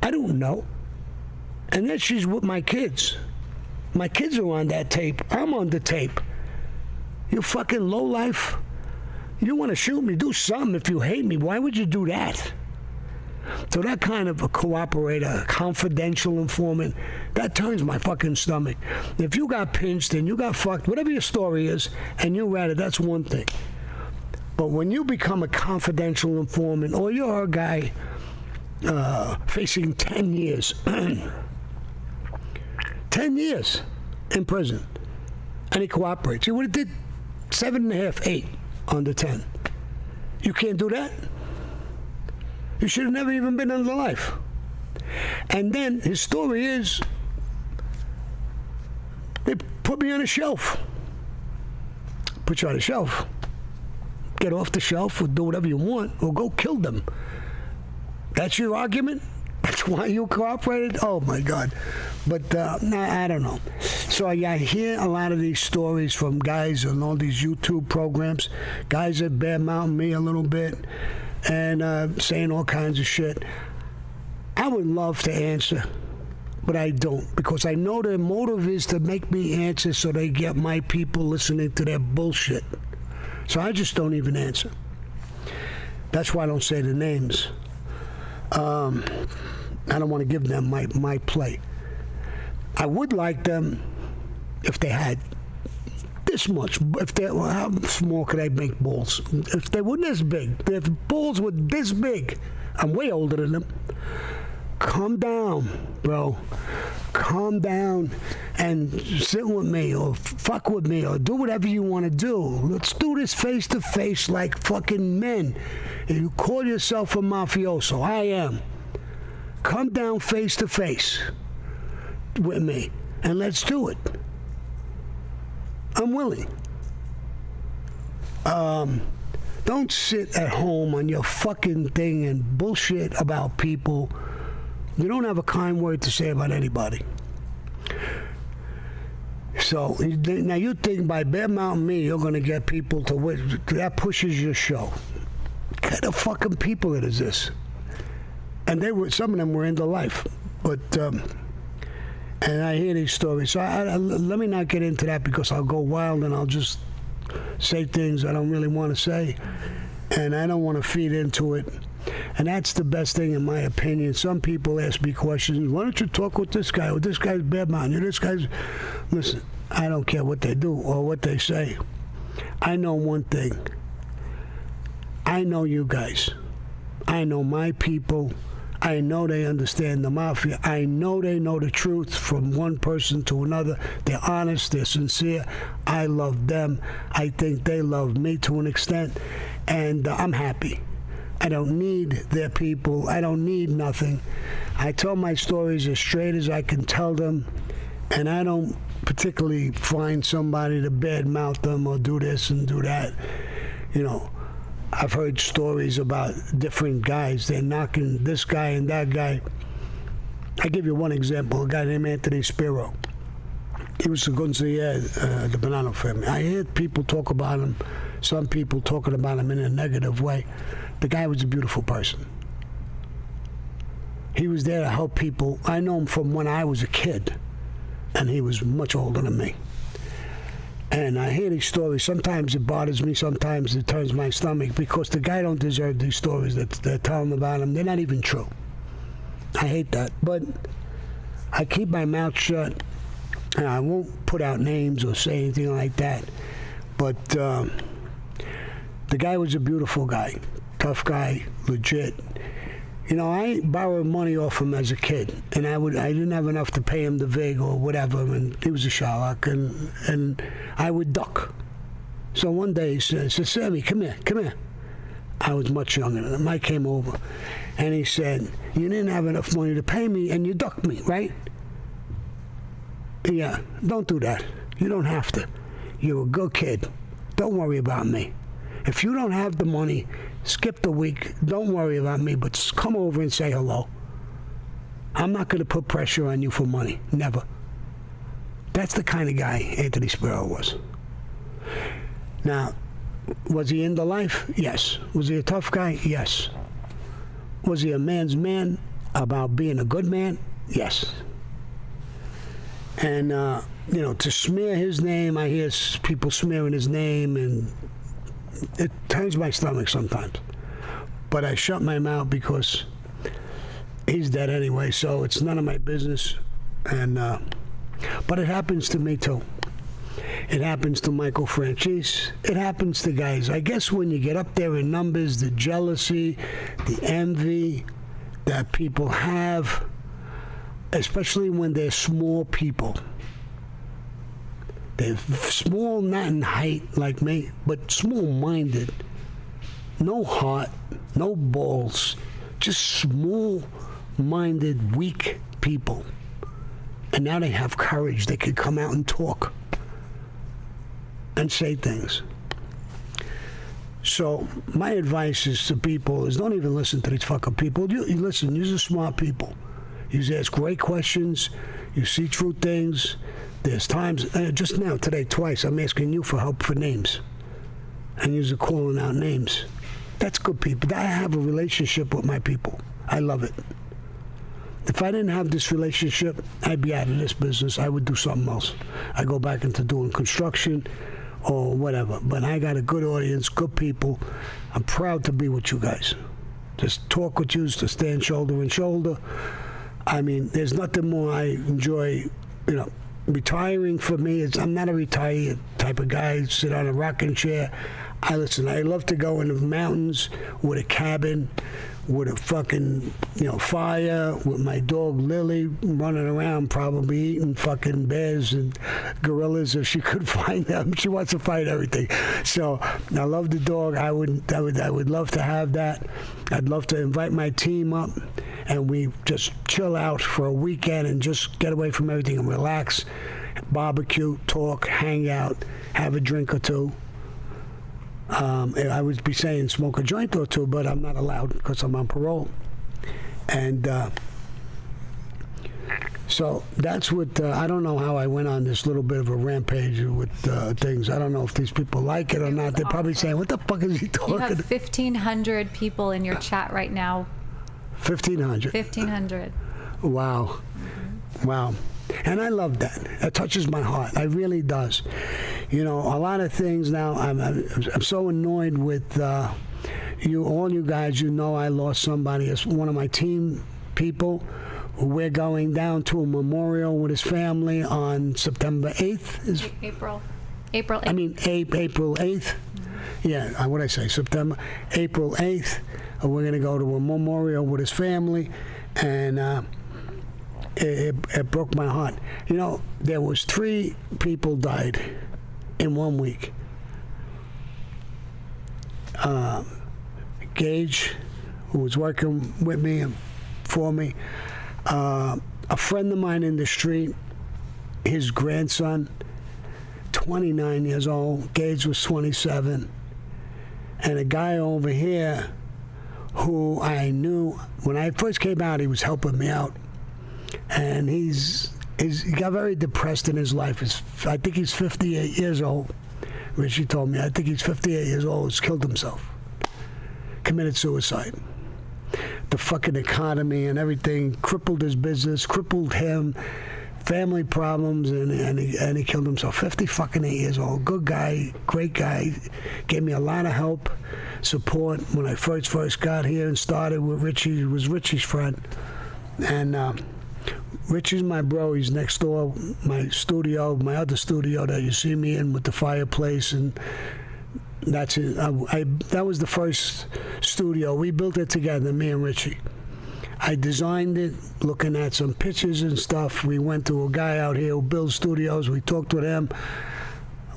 I don't know. And then she's with my kids. My kids are on that tape. I'm on the tape. You fucking lowlife. You want to shoot me? Do something if you hate me. Why would you do that? So that kind of a cooperator, a confidential informant, that turns my fucking stomach. If you got pinched and you got fucked, whatever your story is, and you read it, that's one thing. But when you become a confidential informant, or you're a guy facing 10 years, 10 years in prison, and he cooperates. You would have did 7.5, 8 on the 10. You can't do that? You should have never even been in the life. And then his story is, they put me on a shelf. Put you on a shelf. Get off the shelf or do whatever you want or go kill them. That's your argument? That's why you cooperated? Oh, my God. But, I don't know. So I hear a lot of these stories from guys on all these YouTube programs, guys that badmouth me a little bit and saying all kinds of shit. I would love to answer, but I don't, because I know their motive is to make me answer so they get my people listening to their bullshit. So I just don't even answer. That's why I don't say the names. I don't want to give them my play. I would like them if they had this much. How small could I make balls? If they weren't this big, if balls were this big, I'm way older than them. Calm down, bro. Calm down and sit with me or fuck with me or do whatever you want to do. Let's do this face to face like fucking men. And you call yourself a mafioso. I am. Come down face to face with me and let's do it. I'm willing. Don't sit at home on your fucking thing and bullshit about people. You don't have a kind word to say about anybody. So now you think by badmouthing me, you're going to get people to that pushes your show. What kind of fucking people it is this? And some of them were in the life, but and I hear these stories. So let me not get into that because I'll go wild and I'll just say things I don't really want to say, and I don't want to feed into it. And that's the best thing, in my opinion. Some people ask me questions. Why don't you talk with this guy? Well, this guy's badmouthing. This guy's... Listen, I don't care what they do or what they say. I know one thing. I know you guys. I know my people. I know they understand the mafia. I know they know the truth from one person to another. They're honest. They're sincere. I love them. I think they love me to an extent. And I'm happy. I don't need their people. I don't need nothing. I tell my stories as straight as I can tell them, and I don't particularly find somebody to badmouth them or do this and do that. You know, I've heard stories about different guys. They're knocking this guy and that guy. I give you one example, a guy named Anthony Spiro. He was a gunzier, the Banana family. I hear people talk about him, some people talking about him in a negative way. The guy was a beautiful person. He was there to help people. I know him from when I was a kid, and he was much older than me. And I hear these stories. Sometimes it bothers me. Sometimes it turns my stomach because the guy don't deserve these stories that they're telling about him. They're not even true. I hate that. But I keep my mouth shut, and I won't put out names or say anything like that. But the guy was a beautiful guy. Tough guy, legit. You know, I borrowed money off him as a kid, and I didn't have enough to pay him the vig or whatever, and he was a Sherlock, and I would duck. So one day he said, Sammy, come here. I was much younger than him. I came over, and he said, you didn't have enough money to pay me, and you ducked me, right? Yeah, don't do that. You don't have to. You're a good kid. Don't worry about me. If you don't have the money, skip the week. Don't worry about me, but come over and say hello. I'm not going to put pressure on you for money. Never. That's the kind of guy Anthony Spiro was. Now, was he in the life? Yes. Was he a tough guy? Yes. Was he a man's man about being a good man? Yes. And, you know, to smear his name, I hear people smearing his name, and it turns my stomach sometimes. But I shut my mouth because he's dead anyway, so it's none of my business. And but it happens to me too. It happens to Michael Franchise. It happens to guys. I guess when you get up there in numbers, the jealousy, the envy that people have, especially when they're small people. They're small, not in height like me, but small-minded. No heart, no balls, just small-minded, weak people. And now they have courage. They can come out and talk and say things. So my advice is to people is don't even listen to these fucking people. You listen, you're smart people. You ask great questions. You see true things. There's times, just now, today, twice, I'm asking you for help for names. And you're calling out names. That's good people. I have a relationship with my people. I love it. If I didn't have this relationship, I'd be out of this business. I would do something else. I go back into doing construction or whatever. But I got a good audience, good people. I'm proud to be with you guys. Just talk with you, to stand shoulder and shoulder. I mean, there's nothing more I enjoy, retiring for me is I'm not a retired type of guy, sit on a rocking chair. I love to go into the mountains with a cabin, with a fucking, fire, with my dog Lily running around, probably eating fucking bears and gorillas if she could find them. She wants to fight everything. So I love the dog. I would love to have that. I'd love to invite my team up and we just chill out for a weekend and just get away from everything and relax, barbecue, talk, hang out, have a drink or two. I would be saying smoke a joint or two, but I'm not allowed because I'm on parole. And so that's what, I don't know how I went on this little bit of a rampage with things. I don't know if these people like it or not. They're probably saying, what the fuck is he talking about? You have 1,500 people in your chat right now. 1,500? 1,500. Wow. Mm-hmm. Wow. And I love that. It touches my heart. It really does. A lot of things now, I'm so annoyed with all you guys. I lost somebody as one of my team people. We're going down to a memorial with his family on September 8th. April 8th. I mean, April 8th. Mm-hmm. Yeah, what did I say? September. April 8th. We're going to go to a memorial with his family. And it broke my heart. There was 3 people died in 1 week. Gage, who was working with me and for me, a friend of mine in the street, his grandson, 29 years old, Gage was 27, and a guy over here who I knew when I first came out, he was helping me out. And he got very depressed in his life. I think he's 58 years old. Richie told me, I think he's 58 years old. He's killed himself. Committed suicide. The fucking economy and everything crippled his business, crippled him, family problems, and he killed himself. 58 years old. Good guy, great guy. Gave me a lot of help, support when I first got here and started with Richie. He was Richie's friend. And Richie's my bro. He's next door. My studio, my other studio that you see me in with the fireplace, and that's it. That was the first studio. We built it together, me and Richie. I designed it, looking at some pictures and stuff. We went to a guy out here who builds studios. We talked with him.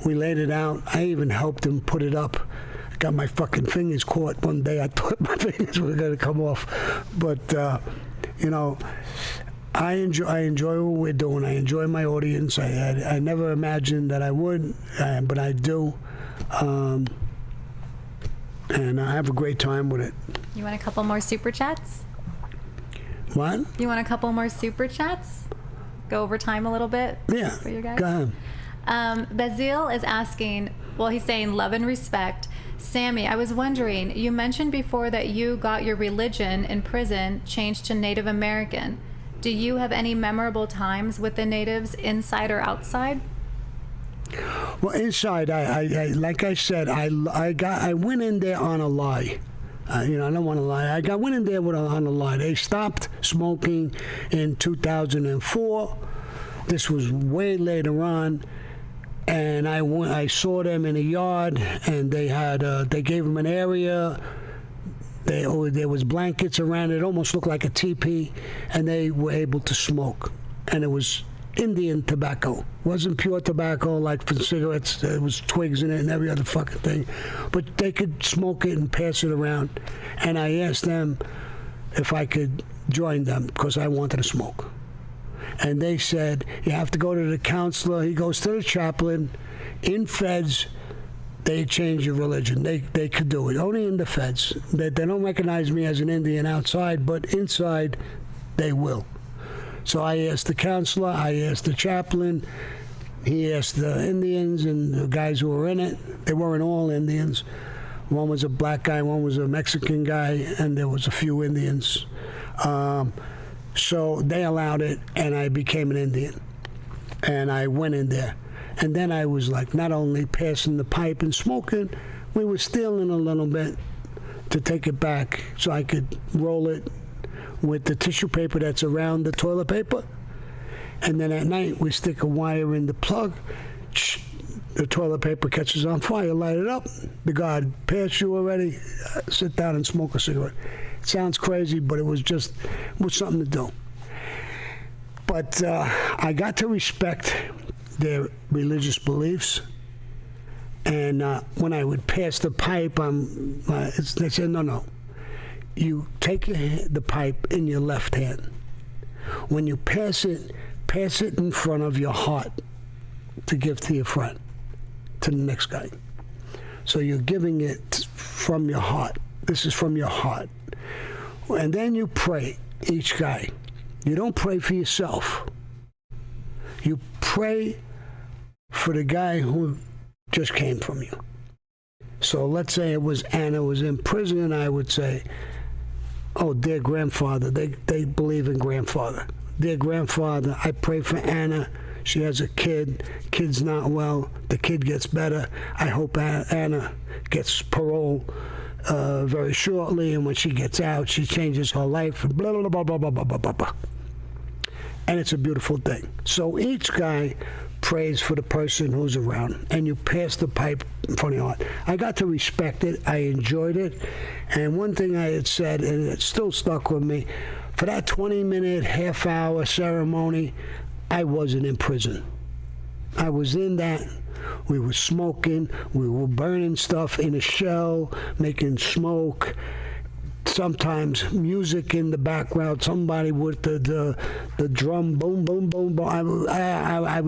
We laid it out. I even helped him put it up. I got my fucking fingers caught one day. I thought my fingers were going to come off, but I enjoy what we're doing. I enjoy my audience. I never imagined that I would, but I do. And I have a great time with it. You want a couple more super chats? What? You want a couple more super chats? Go over time a little bit? Yeah. For you guys? Go ahead. Bazil is asking, he's saying love and respect. Sammy, I was wondering, you mentioned before that you got your religion in prison changed to Native American. Do you have any memorable times with the natives, inside or outside? Well, inside, I like I said, I went in there on a lie. I don't want to lie. I went in there on a lie. They stopped smoking in 2004. This was way later on, and I saw them in a yard, and they gave them an area. There was blankets around it. It almost looked like a teepee, and they were able to smoke. And it was Indian tobacco. It wasn't pure tobacco like for cigarettes. There was twigs in it and every other fucking thing. But they could smoke it and pass it around. And I asked them if I could join them because I wanted to smoke. And they said, you have to go to the counselor. He goes to the chaplain. In feds, they change your religion. They could do it. Only in the feds. They don't recognize me as an Indian outside, but inside, they will. So I asked the counselor, I asked the chaplain, he asked the Indians and the guys who were in it. They weren't all Indians. One was a black guy, one was a Mexican guy, and there was a few Indians. So they allowed it, and I became an Indian. And I went in there. And then I was like, not only passing the pipe and smoking, we were stealing a little bit to take it back so I could roll it with the tissue paper that's around the toilet paper. And then at night, we stick a wire in the plug. The toilet paper catches on fire, light it up. The guard passed you already. Sit down and smoke a cigarette. It sounds crazy, but it was something to do. But I got to respect their religious beliefs. And when I would pass the pipe, they said, no. You take the pipe in your left hand. When you pass it in front of your heart to give to your friend, to the next guy. So you're giving it from your heart. This is from your heart. And then you pray, each guy. You don't pray for yourself. You pray for the guy who just came from you. So let's say it was Anna was in prison, I would say, oh, dear grandfather, they believe in grandfather. Dear grandfather, I pray for Anna. She has a kid. Kid's not well. The kid gets better. I hope Anna gets parole very shortly, and when she gets out, she changes her life, and blah, blah, blah, blah, blah, blah, blah, blah. And it's a beautiful thing. So each guy prays for the person who's around, and you pass the pipe in front of your heart. I got to respect it. I enjoyed it. And one thing I had said, and it still stuck with me, for that 20-minute, half-hour ceremony, I wasn't in prison. I was in that. We were smoking. We were burning stuff in a shell, making smoke. Sometimes music in the background. Somebody with the drum, boom, boom, boom, boom. I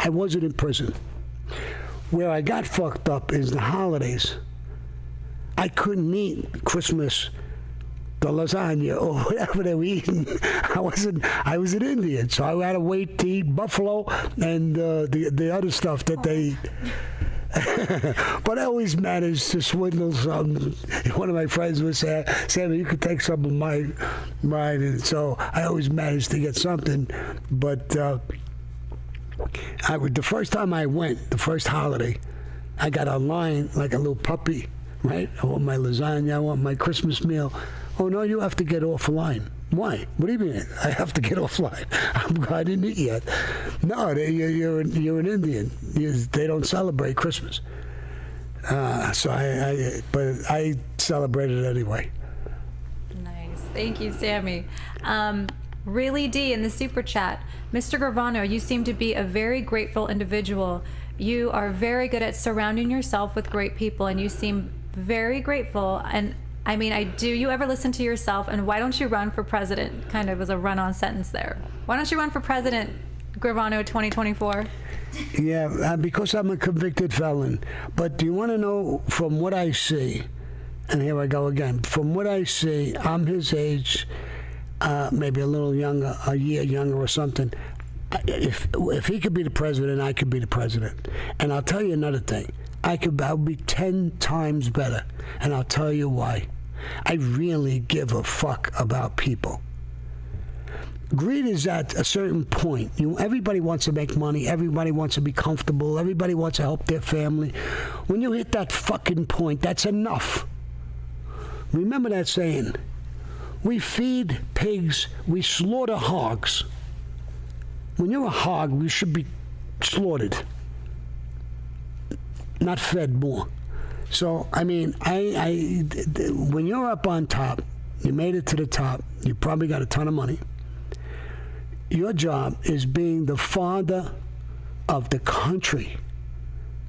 wasn't in prison. Where I got fucked up is the holidays. I couldn't eat Christmas, the lasagna or whatever they were eating. I was an Indian, so I had to wait to eat buffalo and the other stuff that they eat. But I always managed to swindle some. One of my friends would say, Sammy, you could take some of mine. And so I always managed to get something. But the first time I went, the first holiday, I got online like a little puppy, right? I want my lasagna, I want my Christmas meal. Oh, no, you have to get offline. Why? What do you mean? I have to get offline. I didn't eat yet. No, you're an Indian. They don't celebrate Christmas. But I celebrated anyway. Nice. Thank you, Sammy. Really D in the super chat. Mr. Gravano, you seem to be a very grateful individual. You are very good at surrounding yourself with great people, and you seem very grateful. And I mean, do you ever listen to yourself? And why don't you run for president? Kind of as a run-on sentence there. Why don't you run for president, Gravano 2024? Yeah, because I'm a convicted felon. But do you want to know from what I see? And here I go again. From what I see, I'm his age, maybe a little younger, a year younger or something. If he could be the president, I could be the president. And I'll tell you another thing. I'll be 10 times better, and I'll tell you why. I really give a fuck about people. Greed is at a certain point. Everybody wants to make money. Everybody wants to be comfortable. Everybody wants to help their family. When you hit that fucking point, that's enough. Remember that saying. We feed pigs. We slaughter hogs. When you're a hog, you should be slaughtered, not fed more. So, I mean, when you're up on top, you made it to the top, you probably got a ton of money. Your job is being the father of the country,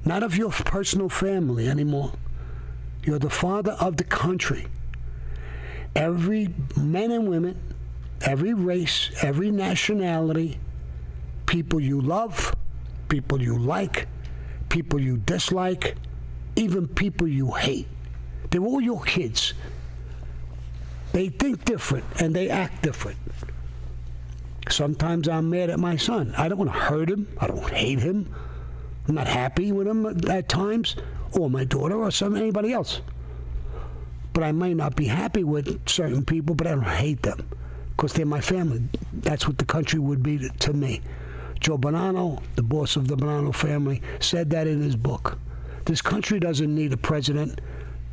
not of your personal family anymore. You're the father of the country. every men and women, every race, every nationality, people you love, people you like, people you dislike, even people you hate. They're all your kids. They think different and they act different. Sometimes I'm mad at my son. I don't want to hurt him. I don't hate him. I'm not happy with him at times, or my daughter, or anybody else. But I might not be happy with certain people, but I don't hate them because they're my family. That's what the country would be to me. Joe Bonanno, the boss of the Bonanno family, said that in his book. This country doesn't need a president.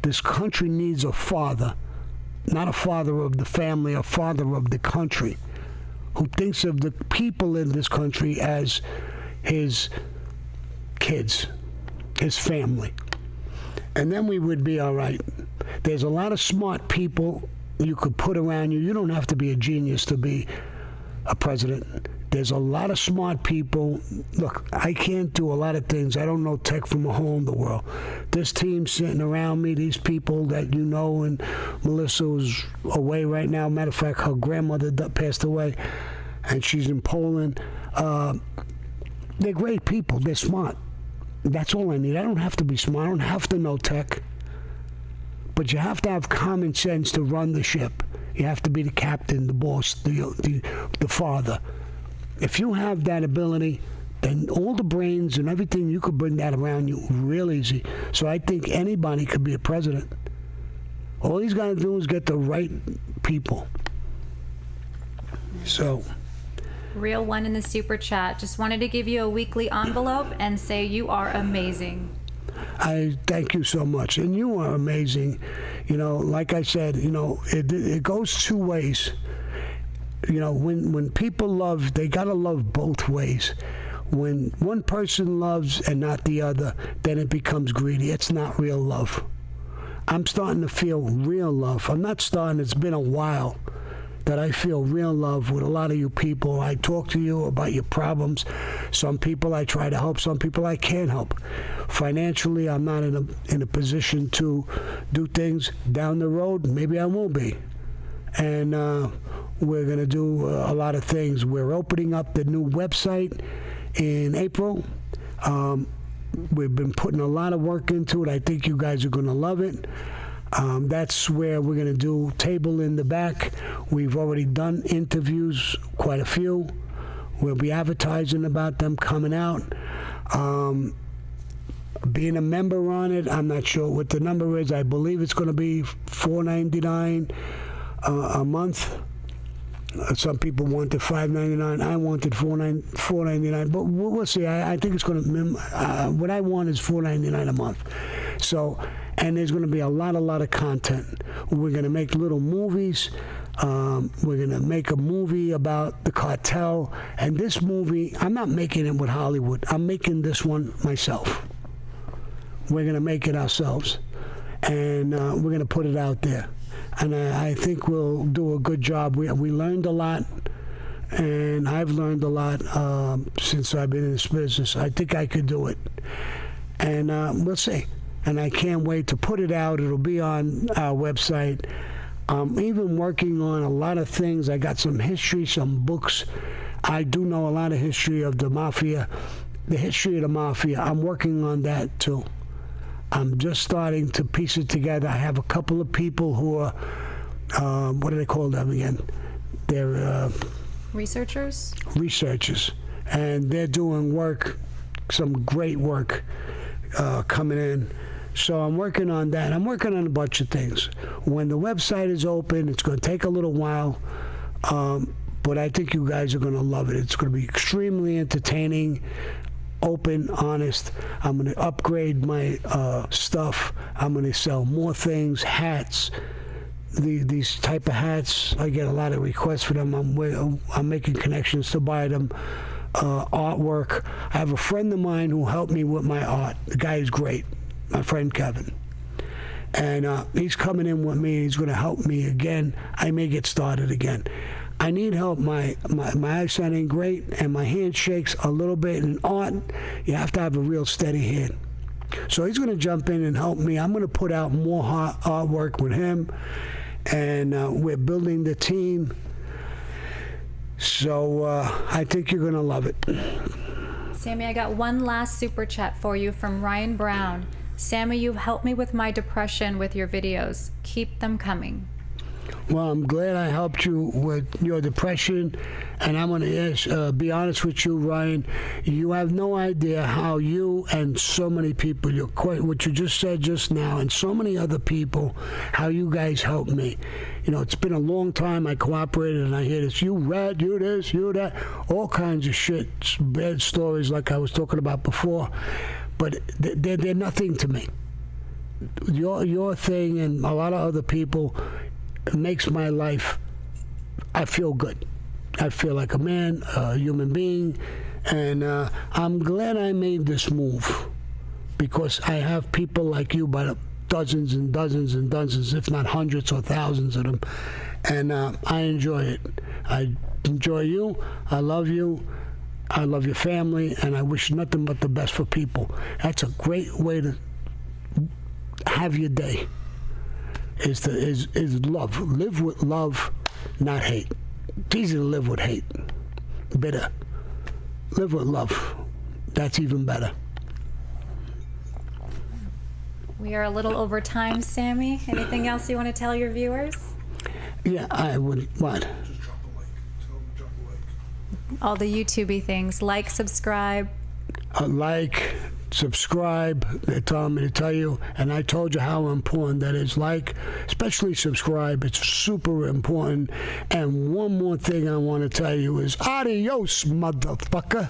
This country needs a father, not a father of the family, a father of the country, who thinks of the people in this country as his kids, his family. And then we would be all right. There's a lot of smart people you could put around you. You don't have to be a genius to be a president. There's a lot of smart people. Look, I can't do a lot of things. I don't know tech from a hole in the world. This team sitting around me, these people that you know, and Melissa was away right now. Matter of fact, her grandmother passed away, and she's in Poland. They're great people. They're smart. That's all I need. I don't have to be smart. I don't have to know tech. But you have to have common sense to run the ship. You have to be the captain, the boss, the father. If you have that ability, then all the brains and everything, you could bring that around you real easy. So I think anybody could be a president. All he's got to do is get the right people. So... Real one in the super chat. Just wanted to give you a weekly envelope and say you are amazing. I thank you so much. And you are amazing. You know, like I said, you know, it goes two ways. You know, when people love, they got to love both ways. When one person loves and not the other, then it becomes greedy. It's not real love. I'm starting to feel real love. I'm not starting, it's been a while that I feel real love with a lot of you people. I talk to you about your problems. Some people I try to help, some people I can't help. Financially, I'm not in a position to do things. Down the road, maybe I will be. And we're going to do a lot of things. We're opening up the new website in April. We've been putting a lot of work into it. I think you guys are going to love it. That's where we're going to do table in the back. We've already done interviews, quite a few. We'll be advertising about them coming out. Being a member on it, I'm not sure what the number is. I believe it's going to be $4.99 a month. Some people wanted $5.99. I wanted $4.99. But we'll see. I think it's going to. What I want is $4.99 a month. So. And there's going to be a lot of content. We're going to make little movies. We're going to make a movie about the cartel. And this movie, I'm not making it with Hollywood. I'm making this one myself. We're going to make it ourselves. And we're going to put it out there. And I think we'll do a good job. We learned a lot. And I've learned a lot since I've been in this business. I think I could do it. And we'll see. And I can't wait to put it out. It'll be on our website. I'm even working on a lot of things. I got some history, some books. I do know a lot of history of the mafia, the history of the mafia. I'm working on that too. I'm just starting to piece it together. I have a couple of people who are, what do they call them again? They're researchers. And they're doing work, some great work coming in. So I'm working on that. I'm working on a bunch of things. When the website is open, it's going to take a little while, but I think you guys are going to love it. It's going to be extremely entertaining, open, honest. I'm going to upgrade my stuff. I'm going to sell more things, hats. These type of hats, I get a lot of requests for them. I'm making connections to buy them. Artwork. I have a friend of mine who helped me with my art. The guy is great. My friend Kevin. And he's coming in with me. He's going to help me again. I may get started again. I need help. My eyesight ain't great, and my hand shakes a little bit. In art, you have to have a real steady hand. So he's going to jump in and help me. I'm going to put out more artwork with him. and we're building the team. So I think you're gonna love it. Sammy, I got one last super chat for you from Ryan Brown. Sammy, you've helped me with my depression with your videos. Keep them coming. Well, I'm glad I helped you with your depression, and I'm going to be honest with you, Ryan. You have no idea how you and so many people, what you just said just now, and so many other people, how you guys helped me. You know, it's been a long time I cooperated, and I hear this, you rat, you this, you that, all kinds of shit, bad stories like I was talking about before, but they're nothing to me. Your thing and a lot of other people, it makes my life, I feel good. I feel like a man, a human being, and I'm glad I made this move because I have people like you by the dozens and dozens and dozens, if not hundreds or thousands of them, and I enjoy it. I enjoy you. I love you. I love your family, and I wish nothing but the best for people. That's a great way to have your day. Is love. Live with love, not hate. It's easy to live with hate. Bitter. Live with love. That's even better. We are a little over time, Sammy. Anything else you want to tell your viewers? Yeah, I would. What? Just drop a like. Tell them to drop a like. All the YouTubey things. Like, subscribe. Like, subscribe. They're telling me to tell you, and I told you how important that is. Like, especially subscribe. It's super important. And one more thing I want to tell you is adios, motherfucker.